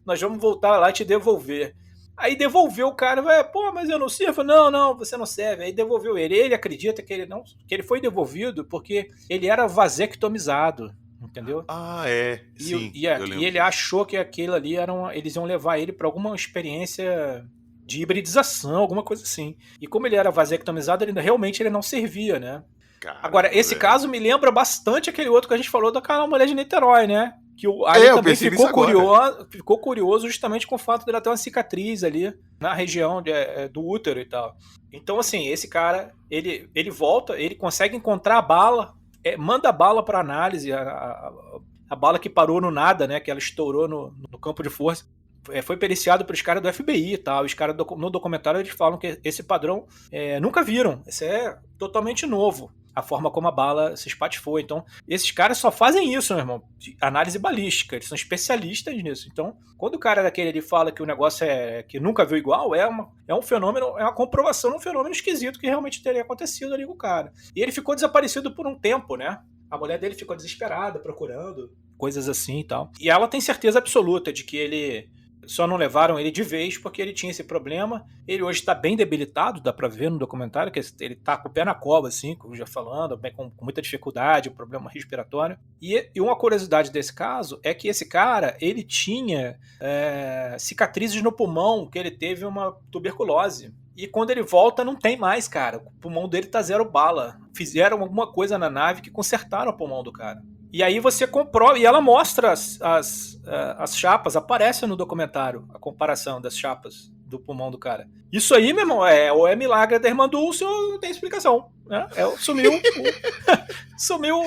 nós vamos voltar lá e te devolver. Aí devolveu o cara, pô, mas eu não sirvo? Não, você não serve. Aí devolveu ele. Ele acredita que ele foi devolvido porque ele era vasectomizado, entendeu? Ah, é. Sim, E ele achou que aquilo ali eles iam levar ele para alguma experiência de hibridização, alguma coisa assim. E como ele era vasectomizado, realmente ele não servia, né? Caramba, agora, esse velho. caso me lembra bastante aquele outro que a gente falou daquela mulher de Niterói, né? Que o Alien também ficou curioso justamente com o fato dela ter uma cicatriz ali na região do útero e tal. Então, assim, esse cara, ele volta, ele consegue encontrar a bala, manda a bala para análise, a bala que parou no nada, né? Que ela estourou no campo de força. Foi periciado pelos caras do FBI e tal. Os caras no documentário eles falam que esse padrão nunca viram. Isso é totalmente novo. A forma como a bala se espatifou. Então, esses caras só fazem isso, meu irmão. De análise balística. Eles são especialistas nisso. Então, quando o cara daquele ali fala que o negócio que nunca viu igual, é um fenômeno, é uma comprovação de um fenômeno esquisito que realmente teria acontecido ali com o cara. E ele ficou desaparecido por um tempo, né? A mulher dele ficou desesperada, procurando coisas assim e tal. E ela tem certeza absoluta de que ele... Só não levaram ele de vez porque ele tinha esse problema. Ele hoje está bem debilitado, dá pra ver no documentário, que ele tá com o pé na cova, assim, como já falando, bem, com muita dificuldade, problema respiratório. E uma curiosidade desse caso é que esse cara, ele tinha cicatrizes no pulmão, que ele teve uma tuberculose. E quando ele volta, não tem mais, cara. O pulmão dele tá 0 bala. Fizeram alguma coisa na nave que consertaram o pulmão do cara. E aí você comprova, e ela mostra as chapas, aparece no documentário a comparação das chapas do pulmão do cara. Isso aí, meu irmão, ou é milagre da irmã Dulce ou não tem explicação. Né? Sumiu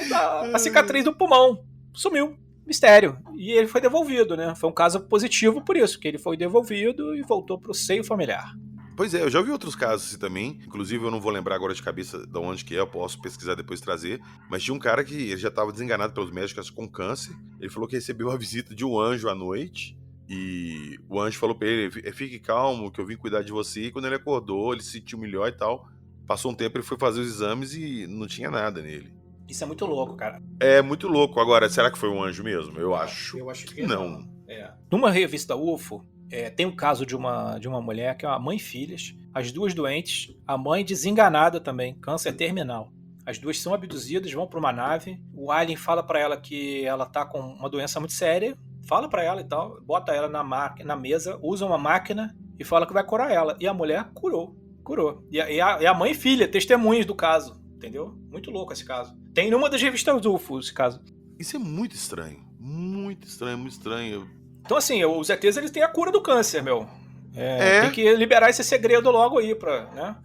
a cicatriz do pulmão. Sumiu. Mistério. E ele foi devolvido, né? Foi um caso positivo por isso, que ele foi devolvido e voltou pro seio familiar. Pois é, eu já ouvi outros casos assim também. Inclusive, eu não vou lembrar agora de cabeça de onde que eu posso pesquisar depois e trazer. Mas tinha um cara que ele já estava desenganado pelos médicos com câncer. Ele falou que recebeu a visita de um anjo à noite. E o anjo falou pra ele, fique calmo, que eu vim cuidar de você. E quando ele acordou, ele se sentiu melhor e tal. Passou um tempo, ele foi fazer os exames e não tinha nada nele. Isso é muito louco, cara. É muito louco. Agora, será que foi um anjo mesmo? Eu acho que não. Numa revista UFO, tem um caso de uma mulher que é uma mãe e filhas, as duas doentes, a mãe desenganada também, câncer terminal. As duas são abduzidas, vão para uma nave, o alien fala para ela que ela tá com uma doença muito séria, fala para ela e tal, bota ela na mesa, usa uma máquina e fala que vai curar ela. E a mulher curou. E a mãe e filha, testemunhas do caso, entendeu? Muito louco esse caso. Tem numa das revistas UFO esse caso. Isso é muito estranho. Muito estranho. Então, assim, os ETs, eles têm a cura do câncer, meu. Tem que liberar esse segredo logo aí pra, né?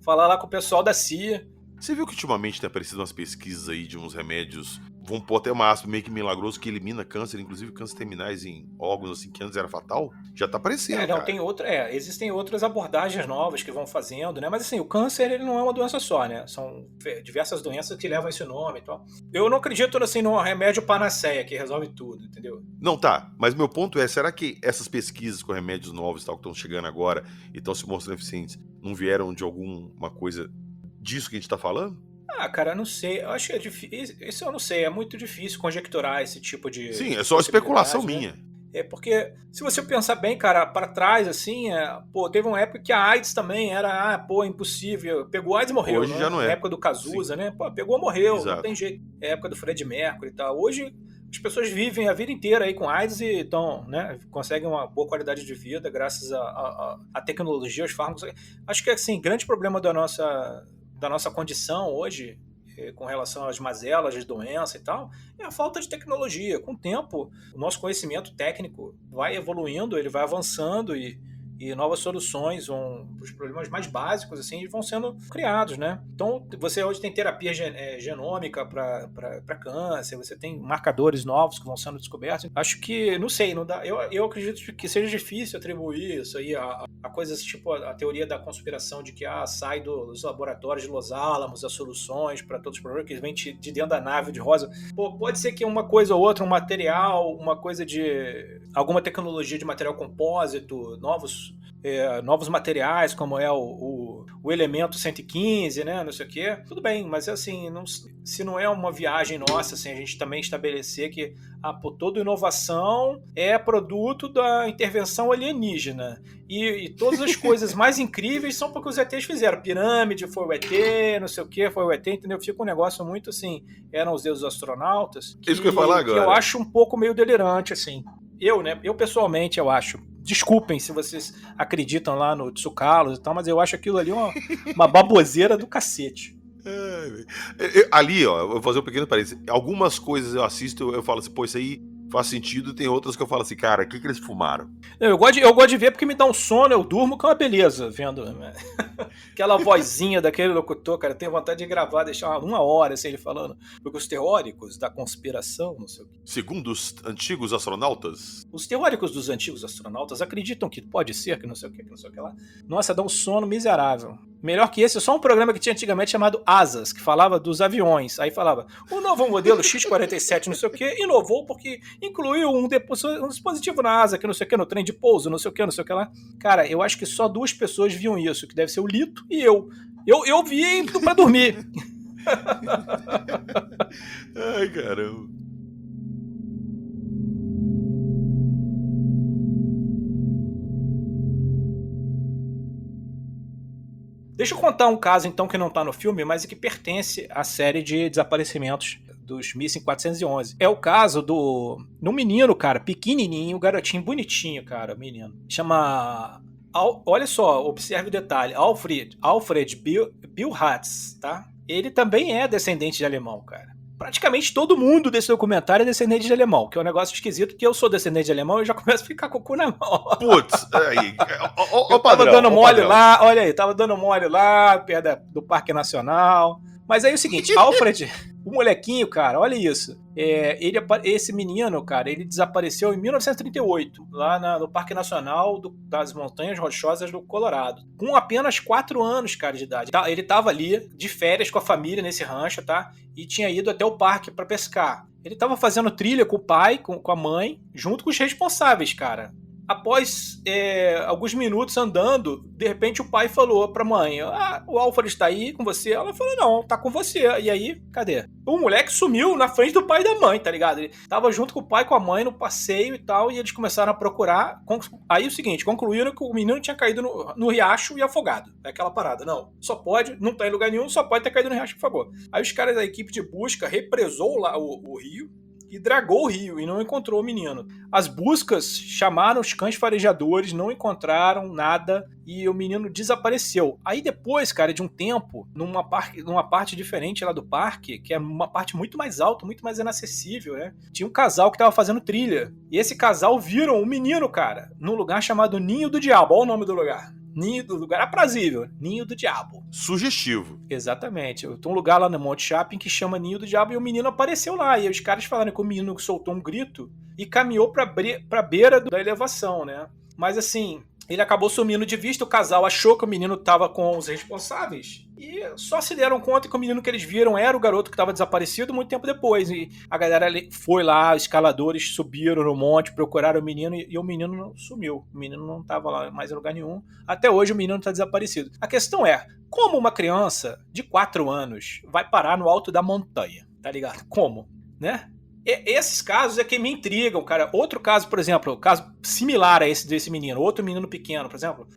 Falar lá com o pessoal da CIA. Você viu que ultimamente tem aparecido umas pesquisas aí de uns remédios, vão pôr até uma aspa meio que milagroso, que elimina câncer, inclusive câncer terminais em órgãos assim que antes era fatal? Já tá aparecendo, cara. Existem outras abordagens novas que vão fazendo, né? Mas assim, o câncer, ele não é uma doença só, né? São diversas doenças que levam esse nome e tal. Eu não acredito, assim, num remédio panaceia que resolve tudo, entendeu? Não, tá. Mas meu ponto é, será que essas pesquisas com remédios novos e tal, que estão chegando agora e estão se mostrando eficientes, não vieram de alguma coisa disso que a gente tá falando? Ah, cara, eu não sei. Eu acho que é difícil. Isso eu não sei. É muito difícil conjecturar esse tipo de... Sim, é só especulação minha. Porque se você pensar bem, cara, para trás, assim, teve uma época que a AIDS também era, impossível. Pegou AIDS e morreu. Hoje já não é. Na época do Cazuza, né? Pegou, morreu. Exato. Não tem jeito. É a época do Fred Mercury e tal. Hoje as pessoas vivem a vida inteira aí com AIDS e então, né, conseguem uma boa qualidade de vida graças à tecnologia, aos fármacos. Acho que, assim, grande problema da nossa condição hoje, com relação às mazelas, às doenças e tal, é a falta de tecnologia. Com o tempo, o nosso conhecimento técnico vai evoluindo, ele vai avançando e novas soluções, os problemas mais básicos, assim, vão sendo criados, né? Então, você hoje tem terapia genômica para câncer, você tem marcadores novos que vão sendo descobertos. Acho que, não sei, não dá. Eu acredito que seja difícil atribuir isso aí a coisas tipo a teoria da conspiração de que sai dos laboratórios de Los Alamos as soluções para todos os problemas que vem de dentro da nave de rosa. Pode ser que uma coisa ou outra, um material, uma coisa de alguma tecnologia de material compósito, novos materiais, como é o o elemento 115, né, não sei o quê. Tudo bem, mas assim, se não é uma viagem nossa, assim, a gente também estabelecer que toda inovação é produto da intervenção alienígena. E todas as coisas mais incríveis são porque os ETs fizeram. Pirâmide foi o ET, não sei o que, foi o ET, entendeu? Fica um negócio muito assim, eram os deuses astronautas. Isso que eu ia falar agora. Que eu acho um pouco meio delirante, assim. Eu pessoalmente, eu acho. Desculpem se vocês acreditam lá no Tsoukalos e tal, mas eu acho aquilo ali uma baboseira do cacete. Ali, ó, eu vou fazer um pequeno parênteses. Algumas coisas eu assisto, eu falo assim, pô, isso aí faz sentido. Tem outras que eu falo assim, cara, o que eles fumaram? Eu gosto de ver porque me dá um sono, eu durmo, que é uma beleza, vendo aquela vozinha daquele locutor, cara. Eu tenho vontade de gravar, deixar 1 hora assim, ele falando. Porque os teóricos da conspiração, não sei o quê. Segundo os antigos astronautas? Os teóricos dos antigos astronautas acreditam que pode ser, que não sei o que lá. Nossa, dá um sono miserável. Melhor que esse, só um programa que tinha antigamente chamado Asas, que falava dos aviões. Aí falava, o novo modelo X-47, não sei o que, inovou porque incluiu um dispositivo na asa, que não sei o que, no trem de pouso, não sei o que lá. Cara, eu acho que só 2 pessoas viam isso, que deve ser o Lito e eu. Eu vi pra dormir. Ai, caramba. Deixa eu contar um caso, então, que não tá no filme, mas que pertence à série de desaparecimentos dos Missing 411. É o caso do menino, cara, pequenininho, garotinho, bonitinho, cara, menino. Chama... Olha só, observe o detalhe. Alfred Bilhatz, tá? Ele também é descendente de alemão, cara. Praticamente todo mundo desse documentário é descendente de alemão, que é um negócio esquisito, porque eu sou descendente de alemão e eu já começo a ficar com o cu na mão. Putz, aí. Tava dando mole lá, olha aí, tava dando mole lá, perto do Parque Nacional. Mas aí é o seguinte, Alfred, o molequinho, cara, olha isso. Esse menino, cara, ele desapareceu em 1938, lá no Parque Nacional das Montanhas Rochosas do Colorado, com apenas 4 anos, cara, de idade. Ele tava ali, de férias com a família nesse rancho, tá? E tinha ido até o parque pra pescar. Ele tava fazendo trilha com o pai, com a mãe, junto com os responsáveis, cara. Após alguns minutos andando, de repente o pai falou pra mãe, o Alfred está aí com você? Ela falou, não, tá com você. E aí, cadê? O moleque sumiu na frente do pai e da mãe, tá ligado? Ele tava junto com o pai e com a mãe no passeio e tal, e eles começaram a procurar. Aí o seguinte, concluíram que o menino tinha caído no riacho e afogado. É aquela parada, não, só pode, não tá em lugar nenhum, só pode ter caído no riacho e afogou. Aí os caras da equipe de busca represou lá o rio, e dragou o rio e não encontrou o menino. As buscas chamaram os cães farejadores, não encontraram nada e o menino desapareceu. Aí depois, cara, de um tempo, numa parte diferente lá do parque, que é uma parte muito mais alta, muito mais inacessível, né? Tinha um casal que tava fazendo trilha. E esse casal viram o menino, cara, num lugar chamado Ninho do Diabo. Olha o nome do lugar. Ninho do lugar aprazível, Ninho do Diabo. Sugestivo. Exatamente. Tem um lugar lá no Monte Chapin que chama Ninho do Diabo e o menino apareceu lá. E os caras falaram que o menino soltou um grito e caminhou pra beira da elevação, né? Mas assim, ele acabou sumindo de vista, o casal achou que o menino estava com os responsáveis e só se deram conta que o menino que eles viram era o garoto que estava desaparecido muito tempo depois. E a galera foi lá, os escaladores subiram no monte, procuraram o menino e o menino sumiu. O menino não estava lá mais em lugar nenhum. Até hoje o menino está desaparecido. A questão é, como uma criança de 4 anos vai parar no alto da montanha? Tá ligado? Como? Né? Esses casos é que me intrigam, cara. Outro caso, por exemplo, caso similar a esse desse menino, outro menino pequeno, por exemplo,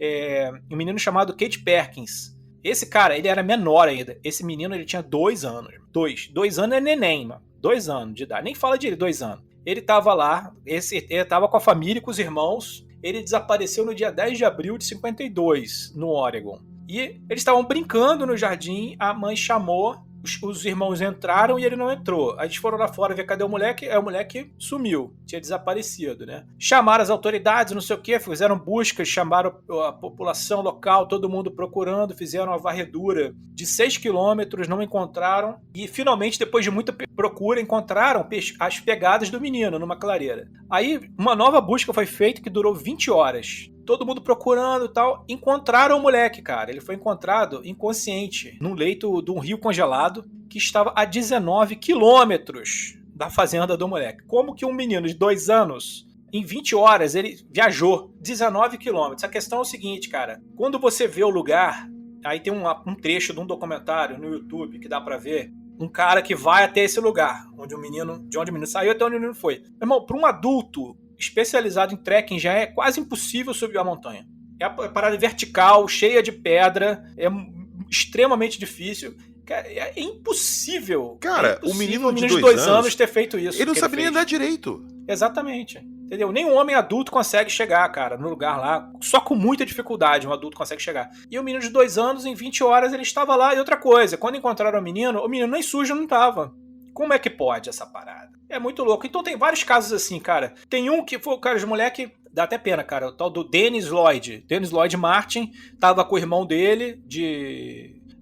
um menino chamado Kate Perkins. Esse cara, ele era menor ainda. Esse menino, ele tinha 2 anos. 2 anos é neném, mano. 2 anos de idade. Nem fala de ele, 2 anos. Ele tava lá, ele tava com a família e com os irmãos. Ele desapareceu no dia 10 de abril de 52, no Oregon. E eles estavam brincando no jardim, a mãe chamou, os irmãos entraram e ele não entrou. Aí eles foram lá fora ver cadê o moleque, o moleque sumiu, tinha desaparecido, né? Chamaram as autoridades, não sei o que, fizeram buscas, chamaram a população local, todo mundo procurando, fizeram uma varredura de 6 quilômetros, não encontraram. E finalmente, depois de muita procura, encontraram as pegadas do menino numa clareira. Aí uma nova busca foi feita que durou 20 horas. Todo mundo procurando e tal, encontraram o moleque, cara. Ele foi encontrado inconsciente, num leito de um rio congelado, que estava a 19 quilômetros da fazenda do moleque. Como que um menino de 2 anos, em 20 horas, ele viajou 19 quilômetros? A questão é o seguinte, cara. Quando você vê o lugar, Aí tem um trecho de um documentário no YouTube que dá pra ver um cara que vai até esse lugar, de onde o menino saiu até onde o menino foi. Meu irmão, para um adulto especializado em trekking já é quase impossível subir a montanha. É uma parada vertical, cheia de pedra, é extremamente difícil. É impossível. Cara, o menino de 2 anos ter feito isso. Ele não sabe nem andar direito. Exatamente. Entendeu? Nem um homem adulto consegue chegar, cara, no lugar lá. Só com muita dificuldade um adulto consegue chegar. E o menino de 2 anos, em 20 horas, ele estava lá. E outra coisa, quando encontraram o menino nem sujo não estava. Como é que pode essa parada? É muito louco. Então tem vários casos assim, cara. Tem um que foi, cara, os moleque... Dá até pena, cara. O tal do Dennis Lloyd. Dennis Lloyd Martin tava com o irmão dele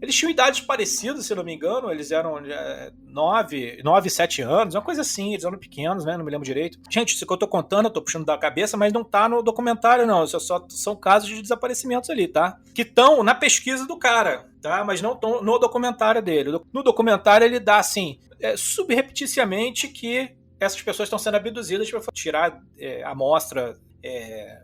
Eles tinham idades parecidas, se não me engano. Eles eram 9, 7 anos, uma coisa assim. Eles eram pequenos, né? Não me lembro direito. Gente, isso que eu tô contando, eu tô puxando da cabeça, mas não tá no documentário, não. Isso só são casos de desaparecimentos ali, tá? Que estão na pesquisa do cara, tá? Mas não estão no documentário dele. No documentário ele dá, assim, subrepeticiamente que essas pessoas estão sendo abduzidas para tirar amostra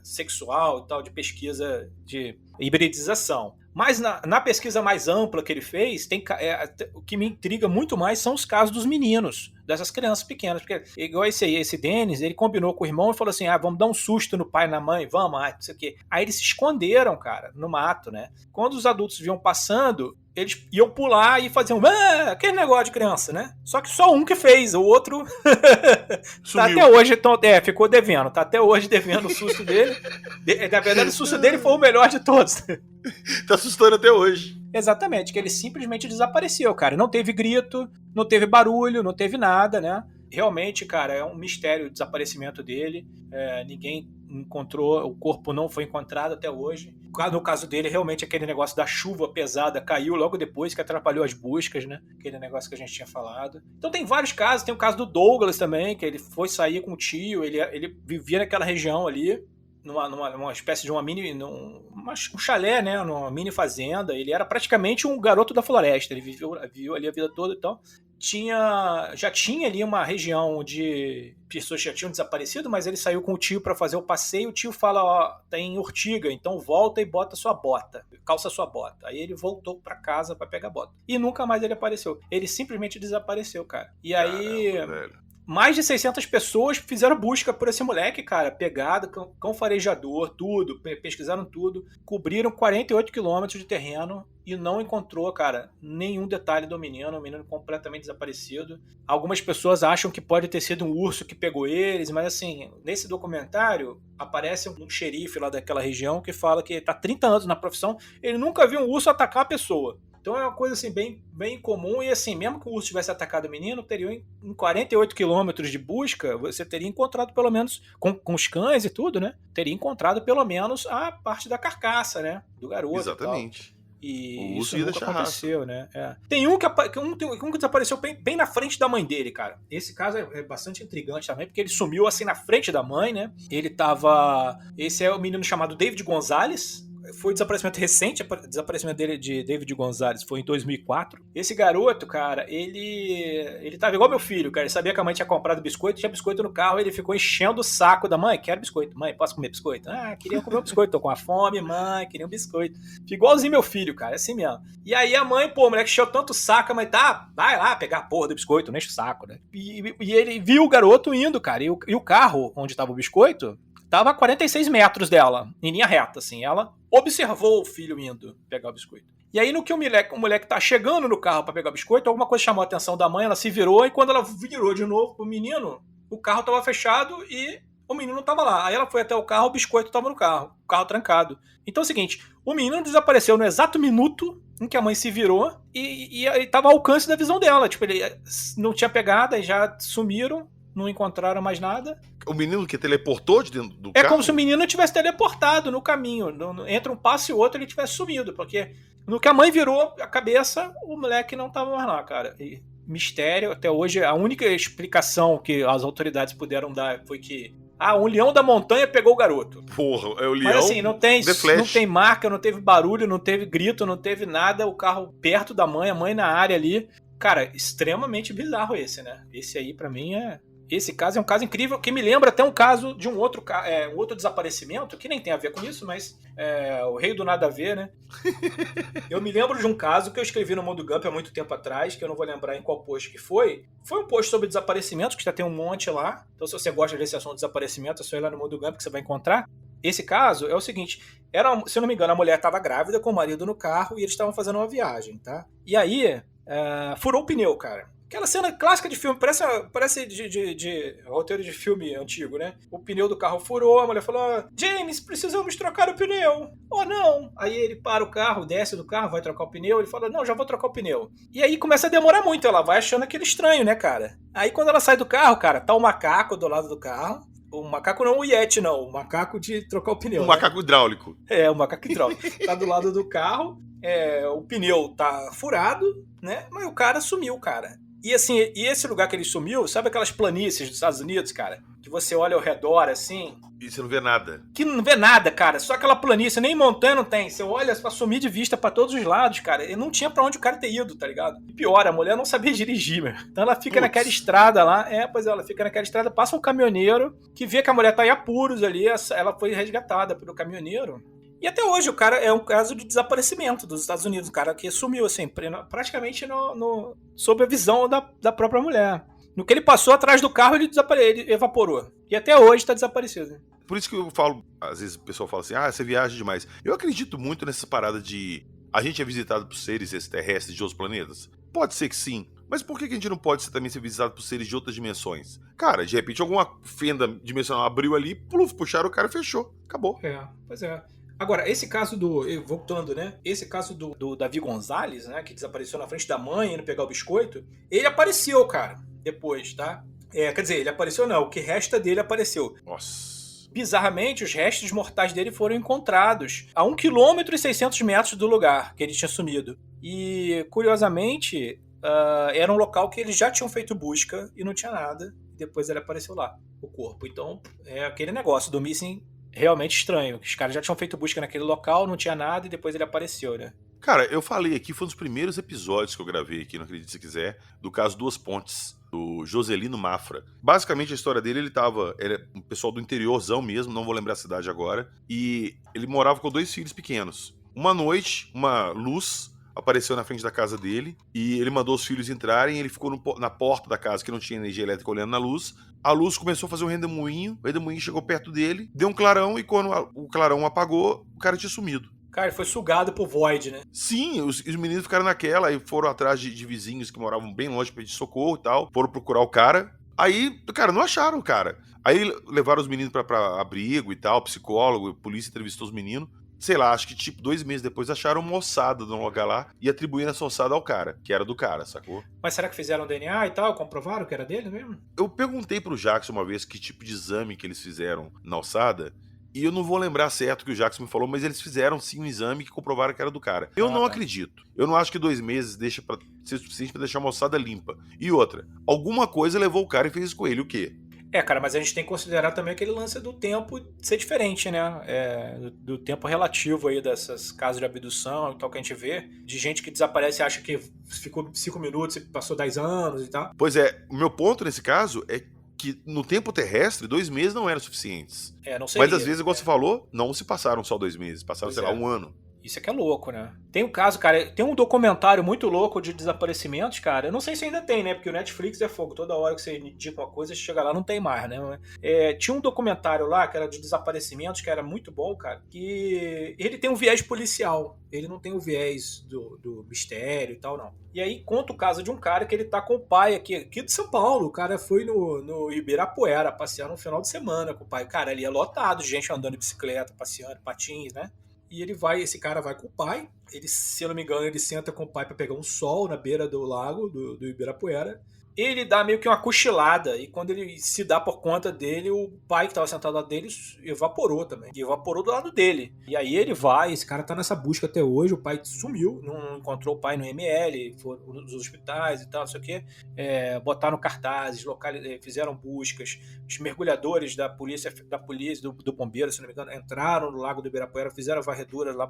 sexual e tal, de pesquisa de hibridização. Mas na pesquisa mais ampla que ele fez, o que me intriga muito mais são os casos dos meninos, dessas crianças pequenas. Porque, igual esse Dennis, ele combinou com o irmão e falou assim: vamos dar um susto no pai e na mãe, vamos, não sei o quê. Aí eles se esconderam, cara, no mato, né? Quando os adultos vinham passando, eles iam pular e faziam aquele negócio de criança, né? Só que só um que fez, o outro tá até hoje, ficou devendo, tá até hoje devendo o susto dele. Na verdade, o susto dele foi o melhor de todos. Tá assustando até hoje. Exatamente, que ele simplesmente desapareceu, cara. Não teve grito, não teve barulho, não teve nada, né? Realmente, cara, é um mistério o desaparecimento dele. Ninguém encontrou, o corpo não foi encontrado até hoje. No caso dele, realmente aquele negócio da chuva pesada caiu logo depois, que atrapalhou as buscas, né? Aquele negócio que a gente tinha falado. Então tem vários casos, tem o caso do Douglas também, que ele foi sair com o tio, ele vivia naquela região ali, numa espécie de um chalé, né? Numa mini fazenda. Ele era praticamente um garoto da floresta. Ele viveu ali a vida toda e tal. Já tinha ali uma região onde pessoas já tinham desaparecido, mas ele saiu com o tio para fazer o passeio. O tio fala: tem urtiga, então volta e bota sua bota, calça sua bota. Aí ele voltou para casa para pegar a bota. E nunca mais ele apareceu. Ele simplesmente desapareceu, cara. E aí... Caramba, mais de 600 pessoas fizeram busca por esse moleque, cara. Pegado, cão farejador, tudo. Pesquisaram tudo. Cobriram 48 quilômetros de terreno e não encontrou, cara, nenhum detalhe do menino. O menino completamente desaparecido. Algumas pessoas acham que pode ter sido um urso que pegou eles, mas assim, nesse documentário aparece um xerife lá daquela região que fala que tá 30 anos na profissão, ele nunca viu um urso atacar a pessoa. Então é uma coisa assim bem comum, e assim, mesmo que o urso tivesse atacado o menino, teria em 48 quilômetros de busca, você teria encontrado pelo menos, com os cães e tudo, né? Teria encontrado pelo menos a parte da carcaça, né? Do garoto. Exatamente. E isso nunca aconteceu, né? Tem um que desapareceu bem na frente da mãe dele, cara. Esse caso é bastante intrigante também, porque ele sumiu assim na frente da mãe, né? Esse é o menino chamado David Gonzalez. Foi um desaparecimento recente, o desaparecimento dele de David Gonzalez foi em 2004. Esse garoto, cara, ele tava igual meu filho, cara. Ele sabia que a mãe tinha comprado biscoito, tinha biscoito no carro, ele ficou enchendo o saco da mãe. Quero biscoito. Mãe, posso comer biscoito? Queria comer um biscoito, tô com a fome, mãe, queria um biscoito. Igualzinho meu filho, cara, assim mesmo. E aí a mãe, o moleque encheu tanto o saco, a mãe, vai lá pegar a porra do biscoito, não enche o saco, né? E ele viu o garoto indo, cara, e o carro onde tava o biscoito tava a 46 metros dela, em linha reta, assim. Ela observou o filho indo pegar o biscoito. E aí, no que o moleque tá chegando no carro pra pegar o biscoito, alguma coisa chamou a atenção da mãe, ela se virou, e quando ela virou de novo pro menino, o carro tava fechado e o menino tava lá. Aí ela foi até o carro, o biscoito tava no carro, o carro trancado. Então é o seguinte, o menino desapareceu no exato minuto em que a mãe se virou e tava ao alcance da visão dela. Tipo, ele não tinha pegada e já sumiram. Não encontraram mais nada. O menino que teleportou de dentro do carro? É como se o menino tivesse teleportado no caminho. Entre um passo e outro ele tivesse sumido. Porque no que a mãe virou a cabeça, o moleque não estava mais lá, cara. E mistério. Até hoje, a única explicação que as autoridades puderam dar foi que um leão da montanha pegou o garoto. Porra, é o leão. Mas assim, não tem marca, não teve barulho, não teve grito, não teve nada. O carro perto da mãe, a mãe na área ali. Cara, extremamente bizarro esse, né? Esse aí, pra mim, Esse caso é um caso incrível, que me lembra até um caso de um outro desaparecimento, que nem tem a ver com isso, mas o rei do nada a ver, né? Eu me lembro de um caso que eu escrevi no Mundo Gump há muito tempo atrás, que eu não vou lembrar em qual post que foi. Foi um post sobre desaparecimentos, que já tem um monte lá. Então, se você gosta desse assunto de desaparecimento, é só ir lá no Mundo Gump que você vai encontrar. Esse caso é o seguinte, se eu não me engano, a mulher estava grávida com o marido no carro e eles estavam fazendo uma viagem, tá? E aí, furou o pneu, cara. Aquela cena clássica de filme, parece de roteiro de filme antigo, né? O pneu do carro furou, a mulher falou: James, precisamos trocar o pneu. Oh, não. Aí ele para o carro, desce do carro, vai trocar o pneu. Ele fala: não, já vou trocar o pneu. E aí começa a demorar muito, ela vai achando aquele estranho, né, cara? Aí quando ela sai do carro, cara, tá o macaco do lado do carro. O macaco não o Yeti, não. O macaco de trocar o pneu. O macaco hidráulico. O macaco hidráulico. Tá do lado do carro, o pneu tá furado, né? Mas o cara sumiu, cara. E assim, esse lugar que ele sumiu, sabe aquelas planícies dos Estados Unidos, cara? Que você olha ao redor, assim... E você não vê nada. Que não vê nada, cara. Só aquela planície, nem montanha não tem. Você olha pra sumir de vista pra todos os lados, cara. E não tinha pra onde o cara ter ido, tá ligado? E pior, a mulher não sabia dirigir, meu. Então ela fica naquela estrada lá. Ela fica naquela estrada, passa um caminhoneiro que vê que a mulher tá em apuros ali. Ela foi resgatada pelo caminhoneiro. E até hoje o cara é um caso de desaparecimento dos Estados Unidos. O cara que sumiu, assim, praticamente sob a visão da própria mulher. No que ele passou atrás do carro, ele evaporou. E até hoje tá desaparecido. Por isso que eu falo, às vezes o pessoal fala assim, você viaja demais. Eu acredito muito nessa parada de a gente é visitado por seres extraterrestres de outros planetas. Pode ser que sim. Mas por que a gente não pode também ser visitado por seres de outras dimensões? Cara, de repente alguma fenda dimensional abriu ali, puxaram o cara e fechou. Acabou. Pois é. Agora, esse caso voltando, né? Esse caso do Davi Gonzalez, né? Que desapareceu na frente da mãe, indo pegar o biscoito. Ele apareceu, cara, depois, tá? Quer dizer, ele apareceu não. O que resta dele apareceu. Nossa. Bizarramente, os restos mortais dele foram encontrados a 1,6 km do lugar que ele tinha sumido. E, curiosamente, era um local que eles já tinham feito busca e não tinha nada. E depois ele apareceu lá, o corpo. Então, é aquele negócio do missing... realmente estranho. Os caras já tinham feito busca naquele local, não tinha nada e depois ele apareceu, né? Cara, eu falei aqui, foi um dos primeiros episódios que eu gravei aqui, não acredite se quiser, do caso Duas Pontes, do Joselino Mafra. Basicamente a história dele, ele é um pessoal do interiorzão mesmo, não vou lembrar a cidade agora, e ele morava com 2 filhos pequenos. Uma noite, uma luz apareceu na frente da casa dele e ele mandou os filhos entrarem, ele ficou na porta da casa que não tinha energia elétrica olhando na luz. A luz começou a fazer um redemoinho, o redemoinho chegou perto dele, deu um clarão e quando o clarão apagou, o cara tinha sumido. Cara, ele foi sugado por Void, né? Sim, os meninos ficaram naquela e foram atrás de vizinhos que moravam bem longe pra pedir socorro e tal, foram procurar o cara. Aí, cara, não acharam o cara. Aí levaram os meninos pra abrigo e tal, psicólogo, polícia entrevistou os meninos. Sei lá, acho que 2 meses depois acharam uma ossada no lugar lá e atribuíram essa ossada ao cara, que era do cara, sacou? Mas será que fizeram DNA e tal? Comprovaram que era dele mesmo? Eu perguntei pro Jackson uma vez que tipo de exame que eles fizeram na ossada e eu não vou lembrar certo o que o Jackson me falou, mas eles fizeram sim um exame que comprovaram que era do cara. Eu não acredito. Eu não acho que 2 meses deixa pra ser suficiente pra deixar uma ossada limpa. E outra, alguma coisa levou o cara e fez isso com ele, o quê? Cara, mas a gente tem que considerar também aquele lance do tempo ser diferente, né? Do tempo relativo aí dessas casos de abdução e tal que a gente vê, de gente que desaparece e acha que ficou 5 minutos e passou 10 anos e tal. Pois é, o meu ponto nesse caso é que no tempo terrestre, 2 meses não eram suficientes. Não seria. Mas às vezes, igual você falou, não se passaram só 2 meses, passaram, sei lá, 1 ano. Isso aqui é louco, né? Tem um caso, cara, tem um documentário muito louco de desaparecimentos, cara. Eu não sei se ainda tem, né? Porque o Netflix é fogo. Toda hora que você indica uma coisa, chega lá, não tem mais, né? Tinha um documentário lá, que era de desaparecimentos, que era muito bom, cara, que ele tem um viés policial. Ele não tem o viés do mistério e tal, não. E aí conta o caso de um cara que ele tá com o pai aqui de São Paulo. O cara foi no Ibirapuera passear no final de semana com o pai. Cara, ali é lotado, gente andando de bicicleta, passeando, patins, né? E esse cara vai com o pai, se eu não me engano, ele senta com o pai pra pegar um sol na beira do lago do Ibirapuera. Ele dá meio que uma cochilada, e quando ele se dá por conta dele, o pai que estava sentado lá dele evaporou também. E evaporou do lado dele. E aí ele vai, esse cara tá nessa busca até hoje, o pai sumiu, não encontrou o pai no ML, foram nos hospitais e tal, não sei o quê. Botaram cartazes, fizeram buscas. Os mergulhadores da polícia, do bombeiro, se não me engano, entraram no lago do Ibirapuera, fizeram varreduras lá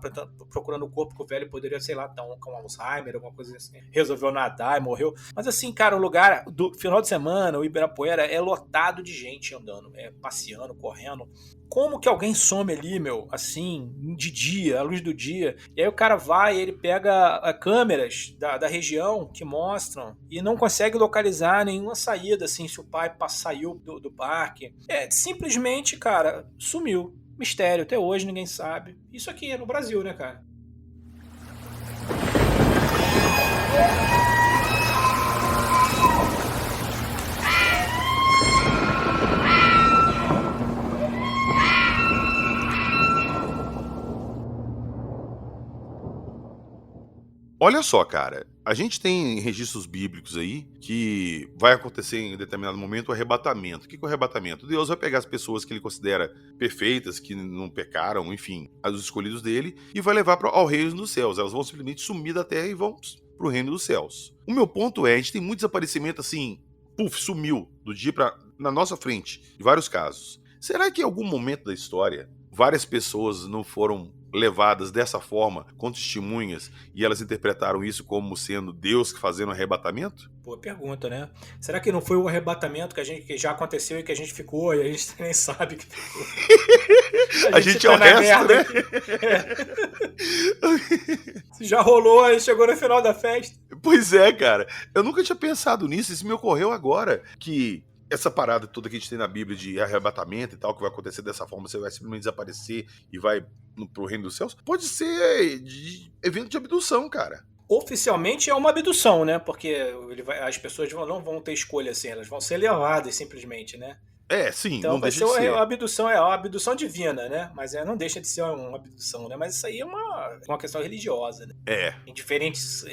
procurando o corpo que o velho poderia, sei lá, estar com Alzheimer, alguma coisa assim. Resolveu nadar e morreu. Mas assim, cara, um lugar Cara, do final de semana, o Ibirapuera é lotado de gente andando, passeando, correndo. Como que alguém some ali, meu, assim, de dia, à luz do dia? E aí o cara vai e ele pega câmeras da região que mostram e não consegue localizar nenhuma saída, assim, se o pai saiu do parque. Simplesmente, cara, sumiu. Mistério, até hoje ninguém sabe. Isso aqui é no Brasil, né, cara? Olha só, cara, a gente tem registros bíblicos aí que vai acontecer em determinado momento o arrebatamento. O que é o arrebatamento? Deus vai pegar as pessoas que ele considera perfeitas, que não pecaram, enfim, os escolhidos dele, e vai levar ao reino dos céus. Elas vão simplesmente sumir da terra e vão pro reino dos céus. O meu ponto é, a gente tem muito desaparecimento assim, sumiu do dia na nossa frente, em vários casos. Será que em algum momento da história, várias pessoas não foram levadas dessa forma, com testemunhas, e elas interpretaram isso como sendo Deus fazendo um arrebatamento? Boa pergunta, né? Será que não foi o arrebatamento que já aconteceu e que a gente ficou e a gente nem sabe que ficou? A gente é o resto, né? Se já rolou, aí chegou no final da festa. Pois é, cara. Eu nunca tinha pensado nisso, isso me ocorreu agora, que essa parada toda que a gente tem na Bíblia de arrebatamento e tal, que vai acontecer dessa forma, você vai simplesmente desaparecer e vai pro reino dos céus, pode ser de evento de abdução, cara. Oficialmente é uma abdução, né? Porque as pessoas não vão ter escolha assim, elas vão ser levadas simplesmente, né? Sim, então não deixa de ser. Uma abdução divina, né? Mas não deixa de ser uma abdução, né? Mas isso aí é uma questão religiosa, né? Em diferentes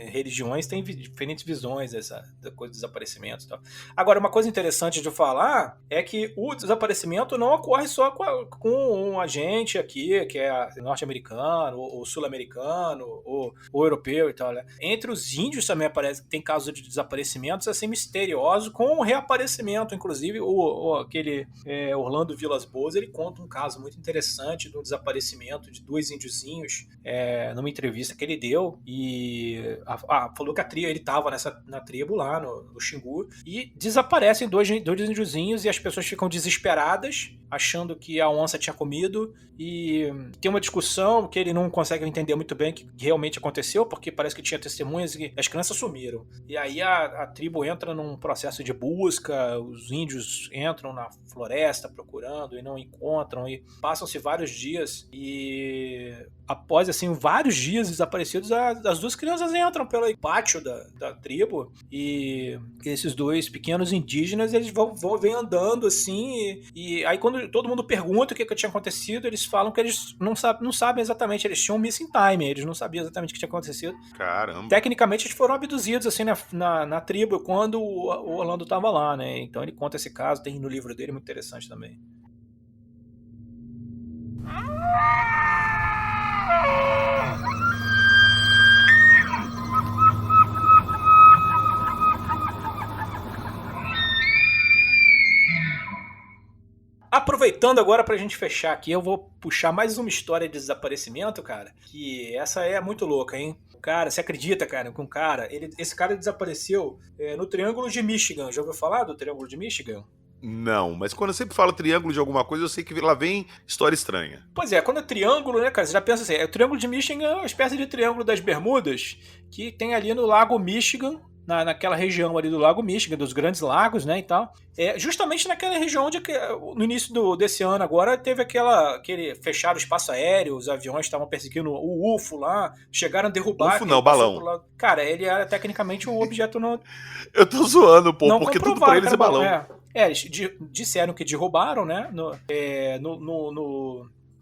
religiões tem diferentes visões dessa coisa dos desaparecimentos e tal. Agora, uma coisa interessante de falar é que o desaparecimento não ocorre só com um agente aqui, que é norte-americano, ou sul-americano, ou europeu e tal, né? Entre os índios também aparece que tem casos de desaparecimentos assim misteriosos, com reaparecimento, inclusive aquele Orlando Vilas Boas, ele conta um caso muito interessante do desaparecimento de 2 índiozinhos numa entrevista que ele deu, e falou que ele estava na tribo lá no Xingu, e desaparecem 2 índiozinhos e as pessoas ficam desesperadas, achando que a onça tinha comido, e tem uma discussão que ele não consegue entender muito bem o que realmente aconteceu, porque parece que tinha testemunhas e as crianças sumiram. E aí a tribo entra num processo de busca, os índios entram na floresta procurando e não encontram, e passam-se vários dias, e após assim vários dias desaparecidos, as 2 crianças entram pelo pátio da tribo, e esses 2 pequenos indígenas, eles vão andando assim, e aí quando todo mundo pergunta o que tinha acontecido, eles falam que eles não sabem exatamente, eles tinham um missing time, eles não sabiam exatamente o que tinha acontecido. Caramba. Tecnicamente eles foram abduzidos assim na tribo quando o Orlando estava lá, né? Então ele conta esse caso, tem no livro dele, muito interessante também. Aproveitando agora pra gente fechar aqui, eu vou puxar mais uma história de desaparecimento, cara, que essa é muito louca, hein? Cara, você acredita, cara, que esse cara desapareceu no Triângulo de Michigan. Já ouviu falar do Triângulo de Michigan? Não, mas quando eu sempre falo triângulo de alguma coisa, eu sei que lá vem história estranha. Pois é, quando é triângulo, né, cara, você já pensa assim, o Triângulo de Michigan é uma espécie de Triângulo das Bermudas, que tem ali no Lago Michigan, naquela região ali do Lago Michigan, dos Grandes Lagos, né, e tal. Justamente naquela região onde, no início desse ano agora, teve aquele fechado espaço aéreo, os aviões estavam perseguindo o UFO lá, chegaram a derrubar... UFO não, balão. Cara, ele era tecnicamente um objeto não... Eu tô zoando, pô, não porque tudo pra eles é balão. Eles disseram que derrubaram, né,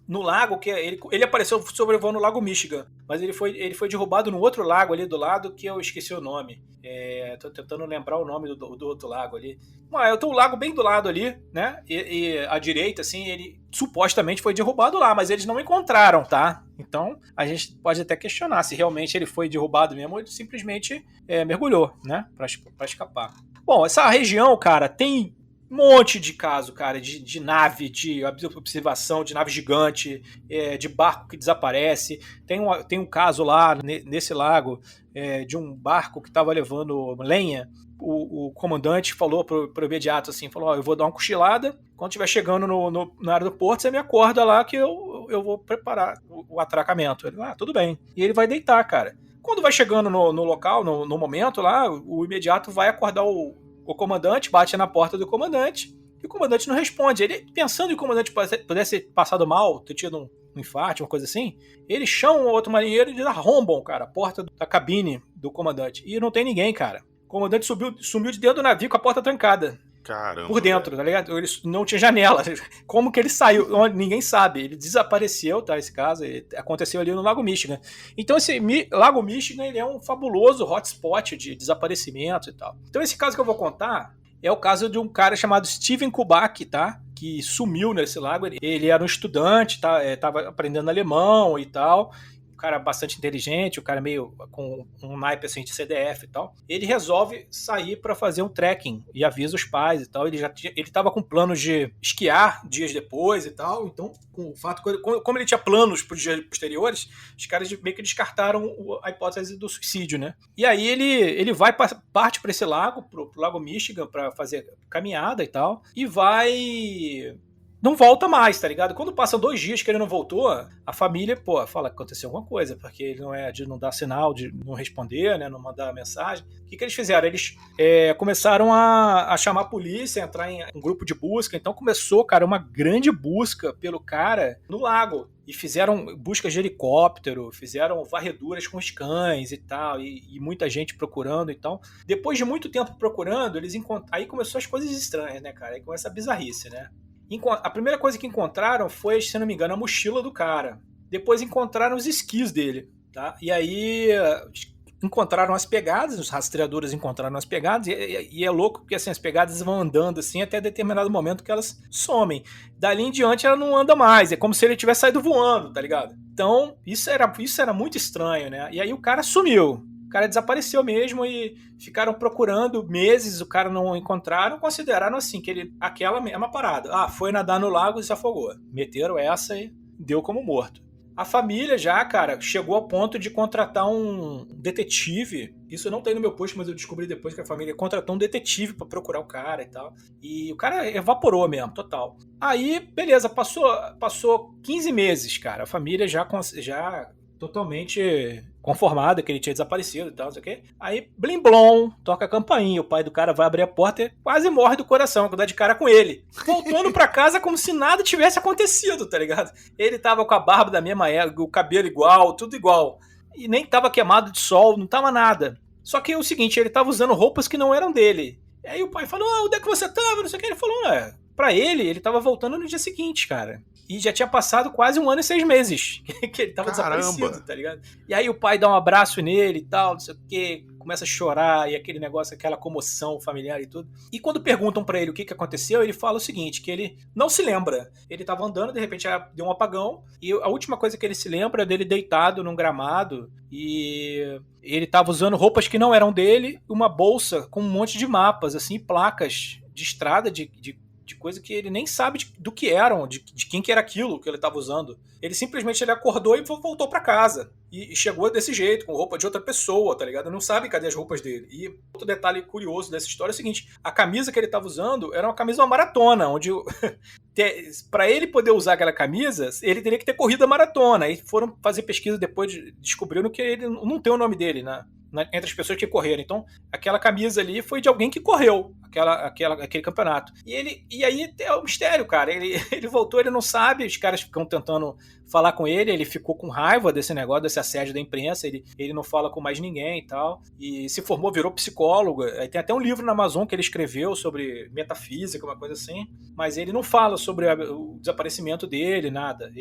no lago, que ele apareceu sobrevoando o Lago Michigan, mas ele foi derrubado no outro lago ali do lado, que eu esqueci o nome. Tô tentando lembrar o nome do outro lago ali. Eu tô o lago bem do lado ali, né? E à direita, assim, ele supostamente foi derrubado lá, mas eles não encontraram, tá? Então, a gente pode até questionar se realmente ele foi derrubado mesmo ou ele simplesmente mergulhou, né? Pra escapar. Bom, essa região, cara, tem Um monte de caso, cara, de nave, de observação, de nave gigante, de barco que desaparece. Tem um caso lá, nesse lago, de um barco que estava levando lenha. O comandante falou pro imediato assim, falou, eu vou dar uma cochilada, quando estiver chegando na área do porto, você me acorda lá que eu vou preparar o atracamento. Ele, tudo bem. E ele vai deitar, cara. Quando vai chegando no local, no momento lá, o imediato vai acordar o comandante, bate na porta do comandante, e o comandante não responde. Ele, pensando que o comandante pudesse ter passado mal, ter tido um infarto, uma coisa assim, eles chamam o outro marinheiro e eles arrombam, cara, a porta da cabine do comandante. E não tem ninguém, cara. O comandante sumiu de dentro do navio com a porta trancada. Caramba. Por dentro, tá ligado? Ele não tinha janela. Como que ele saiu? Ninguém sabe. Ele desapareceu, tá? Esse caso aconteceu ali no Lago Michigan. Então esse Lago Michigan, ele é um fabuloso hotspot de desaparecimento e tal. Então esse caso que eu vou contar é o caso de um cara chamado Steven Kubak, tá? Que sumiu nesse lago. Ele era um estudante, tá? Tava aprendendo alemão e tal. Um cara bastante inteligente, um cara meio com um naipe assim de CDF e tal. Ele resolve sair para fazer um trekking e avisa os pais e tal. Ele tava com planos de esquiar dias depois e tal. Então, com o fato, como ele tinha planos para os dias posteriores, os caras meio que descartaram a hipótese do suicídio, né? E aí ele parte para esse lago, pro Lago Michigan, para fazer caminhada e tal, e não volta mais, tá ligado? Quando passam 2 dias que ele não voltou, a família, fala que aconteceu alguma coisa, porque ele não é de não dar sinal, de não responder, né, não mandar mensagem. O que eles fizeram? Eles começaram a chamar a polícia, entrar em um grupo de busca. Então começou, cara, uma grande busca pelo cara no lago. E fizeram buscas de helicóptero, fizeram varreduras com os cães e tal, e muita gente procurando. Então, depois de muito tempo procurando, aí começou as coisas estranhas, né, cara? Aí começa a bizarrice, né? A primeira coisa que encontraram foi, se não me engano, a mochila do cara. Depois encontraram os esquis dele, tá? E aí encontraram as pegadas, os rastreadores encontraram as pegadas, e é louco porque assim, as pegadas vão andando assim até determinado momento que elas somem. Dali em diante ela não anda mais, é como se ele tivesse saído voando, tá ligado? Então isso era muito estranho, né? E aí o cara sumiu. O cara desapareceu mesmo e ficaram procurando meses, o cara não encontraram, consideraram assim, que aquela mesma parada. Foi nadar no lago e se afogou. Meteram essa e deu como morto. A família já, cara, chegou ao ponto de contratar um detetive. Isso não tem no meu post, mas eu descobri depois que a família contratou um detetive pra procurar o cara e tal. E o cara evaporou mesmo, total. Aí, beleza, passou 15 meses, cara. A família já totalmente conformada que ele tinha desaparecido e tal, não sei o quê. Aí, blim blom, toca a campainha, o pai do cara vai abrir a porta e quase morre do coração, quando dá de cara com ele. Voltando pra casa como se nada tivesse acontecido, tá ligado? Ele tava com a barba da mesma época, o cabelo igual, tudo igual. E nem tava queimado de sol, não tava nada. Só que é o seguinte, ele tava usando roupas que não eram dele. E aí o pai falou, onde é que você tava? Não sei o que. Ele falou, pra ele tava voltando no dia seguinte, cara. E já tinha passado quase 1 ano e 6 meses que ele tava desaparecido, tá ligado? E aí o pai dá um abraço nele e tal, não sei o quê, começa a chorar e aquele negócio, aquela comoção familiar e tudo. E quando perguntam pra ele o que aconteceu, ele fala o seguinte, que ele não se lembra. Ele tava andando, de repente deu um apagão, e a última coisa que ele se lembra é dele deitado num gramado, e ele tava usando roupas que não eram dele, uma bolsa com um monte de mapas, assim, placas de estrada, de coisa que ele nem sabe do que eram, de quem que era aquilo que ele estava usando. Ele simplesmente acordou e voltou para casa. E chegou desse jeito, com roupa de outra pessoa, tá ligado? Não sabe cadê as roupas dele. E outro detalhe curioso dessa história é o seguinte, a camisa que ele estava usando era uma camisa de uma maratona, onde para ele poder usar aquela camisa, ele teria que ter corrido a maratona. Aí foram fazer pesquisa depois, descobriram que ele não tem o nome dele, entre as pessoas que correram. Então, aquela camisa ali foi de alguém que correu aquele campeonato. E aí é um mistério, cara. Ele voltou, ele não sabe, os caras ficam tentando falar com ele ficou com raiva desse negócio, desse assédio da imprensa, ele não fala com mais ninguém e tal. E se formou, virou psicólogo. Aí tem até um livro na Amazon que ele escreveu sobre metafísica, uma coisa assim. Mas ele não fala sobre o desaparecimento dele, nada.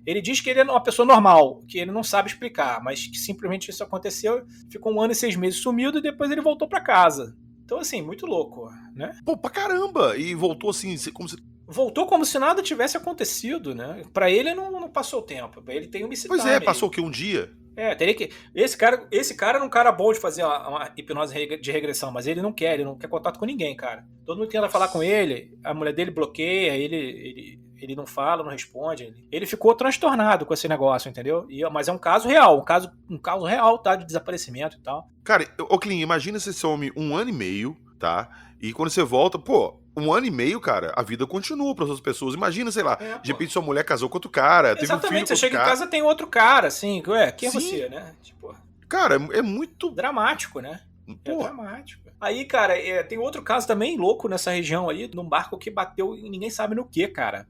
Ele diz que ele é uma pessoa normal, que ele não sabe explicar, mas que simplesmente isso aconteceu, ficou 1 ano e 6 meses sumido e depois ele voltou pra casa. Então, assim, muito louco, né? Pô, pra caramba! E voltou assim, como se... Voltou como se nada tivesse acontecido, né? Pra ele não passou o tempo. Ele tem uma Pois é, passou o quê? Um dia? Teria que. Esse cara era um cara bom de fazer uma hipnose de regressão, mas ele não quer contato com ninguém, cara. Todo mundo tenta falar com ele, a mulher dele bloqueia, ele não fala, não responde. Ele ficou transtornado com esse negócio, entendeu? Mas é um caso real, um caso real, tá? De desaparecimento e tal. Cara, ô Clean, imagina você some 1 ano e meio, tá? E quando você volta, 1 ano e meio, cara, a vida continua para as outras pessoas. Imagina, sei lá, de repente sua mulher casou com outro cara, teve um filho com outro cara. Exatamente, você chega em casa tem outro cara, assim, quem é você, né? Tipo, cara, é muito... dramático, né? É dramático. Aí, cara, tem outro caso também louco nessa região aí, num barco que bateu e ninguém sabe no que, cara.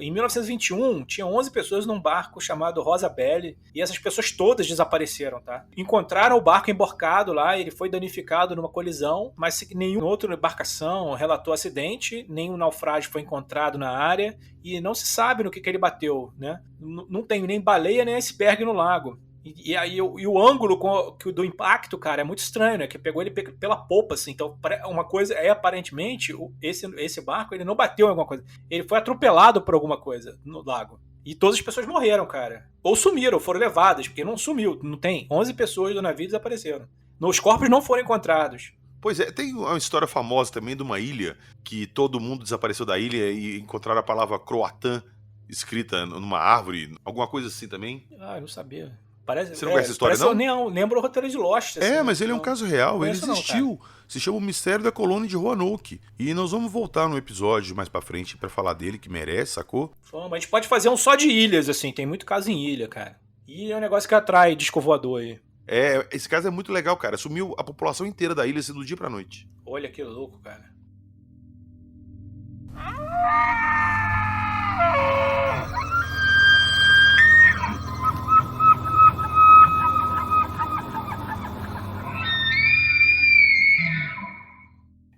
Em 1921, tinha 11 pessoas num barco chamado Rosabelle, e essas pessoas todas desapareceram, tá? Encontraram o barco emborcado lá, ele foi danificado numa colisão, mas nenhuma outra embarcação relatou acidente, nenhum naufrágio foi encontrado na área, e não se sabe no que ele bateu, né? Não tem nem baleia nem iceberg no lago. E aí o ângulo do impacto, cara, é muito estranho, né? Que pegou ele pela polpa, assim. Então, uma coisa aparentemente, esse barco, ele não bateu em alguma coisa. Ele foi atropelado por alguma coisa no lago. E todas as pessoas morreram, cara. Ou sumiram, foram levadas, porque não sumiu, não tem. 11 pessoas do navio desapareceram. Os corpos não foram encontrados. Pois é, tem uma história famosa também de uma ilha, que todo mundo desapareceu da ilha e encontraram a palavra Croatã escrita numa árvore, alguma coisa assim também. Eu não sabia. Você não conhece essa história, não? Eu lembro o roteiro de Lost. Assim, mas ele é um caso real, ele existiu. Se chama O Mistério da Colônia de Roanoke. E nós vamos voltar no episódio mais pra frente pra falar dele, que merece, sacou? A gente pode fazer um só de ilhas, assim, tem muito caso em ilha, cara. Ilha é um negócio que atrai disco voador aí. Esse caso é muito legal, cara. Sumiu a população inteira da ilha assim, do dia pra noite. Olha que louco, cara.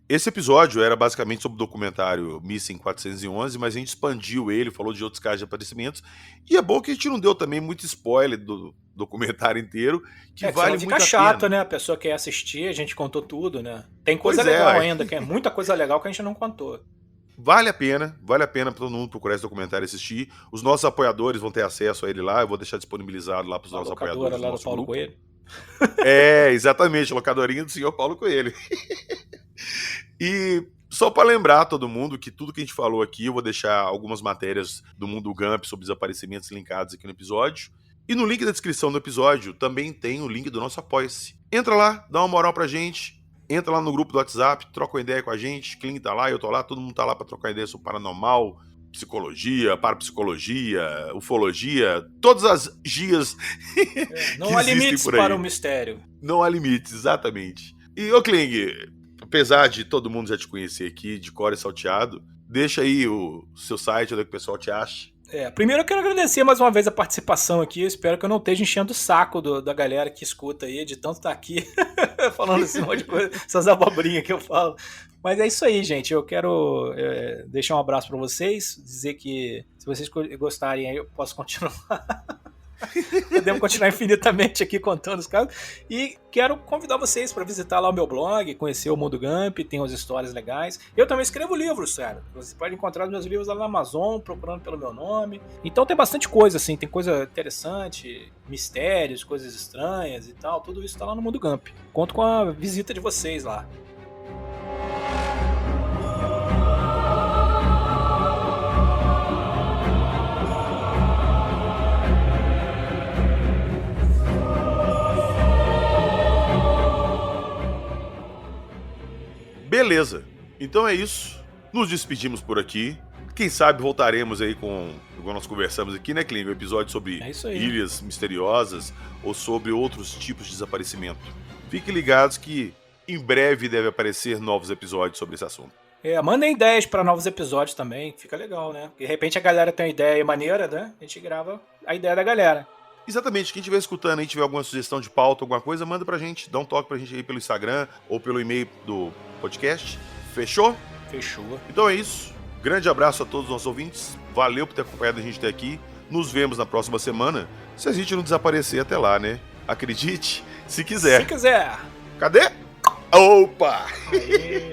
Esse episódio era basicamente sobre o documentário Missing 411, mas a gente expandiu ele, falou de outros casos de aparecimentos. E é bom que a gente não deu também muito spoiler do documentário inteiro, que vale muito a pena. Fica chato, né? A pessoa quer assistir, a gente contou tudo, né? Tem coisa legal ainda, que é muita coisa legal que a gente não contou. Vale a pena pra todo mundo procurar esse documentário e assistir. Os nossos apoiadores vão ter acesso a ele lá, eu vou deixar disponibilizado lá pros nossos apoiadores do nosso grupo. Coelho. Exatamente, a locadorinha do senhor Paulo Coelho. E só para lembrar todo mundo que tudo que a gente falou aqui, eu vou deixar algumas matérias do Mundo Gump sobre desaparecimentos linkados aqui no episódio. E no link da descrição do episódio também tem o link do nosso Apoia-se. Entra lá, dá uma moral pra gente, entra lá no grupo do WhatsApp, troca uma ideia com a gente, Clean tá lá, eu tô lá, todo mundo tá lá pra trocar ideia sobre paranormal, psicologia, parapsicologia, ufologia, todas as gias não há limites para o mistério. Não há limites, exatamente. E, ô Kling, apesar de todo mundo já te conhecer aqui, de cor e salteado, deixa aí o seu site, onde é que o pessoal te acha. Primeiro eu quero agradecer mais uma vez a participação aqui. Eu espero que eu não esteja enchendo o saco da galera que escuta aí, de tanto estar aqui falando esse monte de coisa, essas abobrinhas que eu falo. Mas é isso aí, gente. Eu quero deixar um abraço para vocês, dizer que se vocês gostarem aí eu posso continuar. Podemos continuar infinitamente aqui contando os casos. E quero convidar vocês para visitar lá o meu blog, conhecer o Mundo Gump, tem umas histórias legais. Eu também escrevo livros, cara. Você pode encontrar os meus livros lá na Amazon, procurando pelo meu nome. Então tem bastante coisa, assim, tem coisa interessante, mistérios, coisas estranhas e tal. Tudo isso tá lá no Mundo Gump. Conto com a visita de vocês lá. Beleza, então é isso. Nos despedimos por aqui. Quem sabe voltaremos aí igual nós conversamos aqui, né, Clínio? Um episódio sobre ilhas misteriosas ou sobre outros tipos de desaparecimento. Fiquem ligados que em breve deve aparecer novos episódios sobre esse assunto. Mandem ideias para novos episódios também, fica legal, né? De repente a galera tem uma ideia maneira, né? A gente grava a ideia da galera. Exatamente, quem estiver escutando aí, tiver alguma sugestão de pauta, alguma coisa, manda pra gente, dá um toque pra gente aí pelo Instagram ou pelo e-mail do podcast. Fechou? Fechou. Então é isso. Grande abraço a todos os nossos ouvintes. Valeu por ter acompanhado a gente até aqui. Nos vemos na próxima semana. Se a gente não desaparecer até lá, né? Acredite, se quiser. Se quiser. Cadê? Opa! Aê.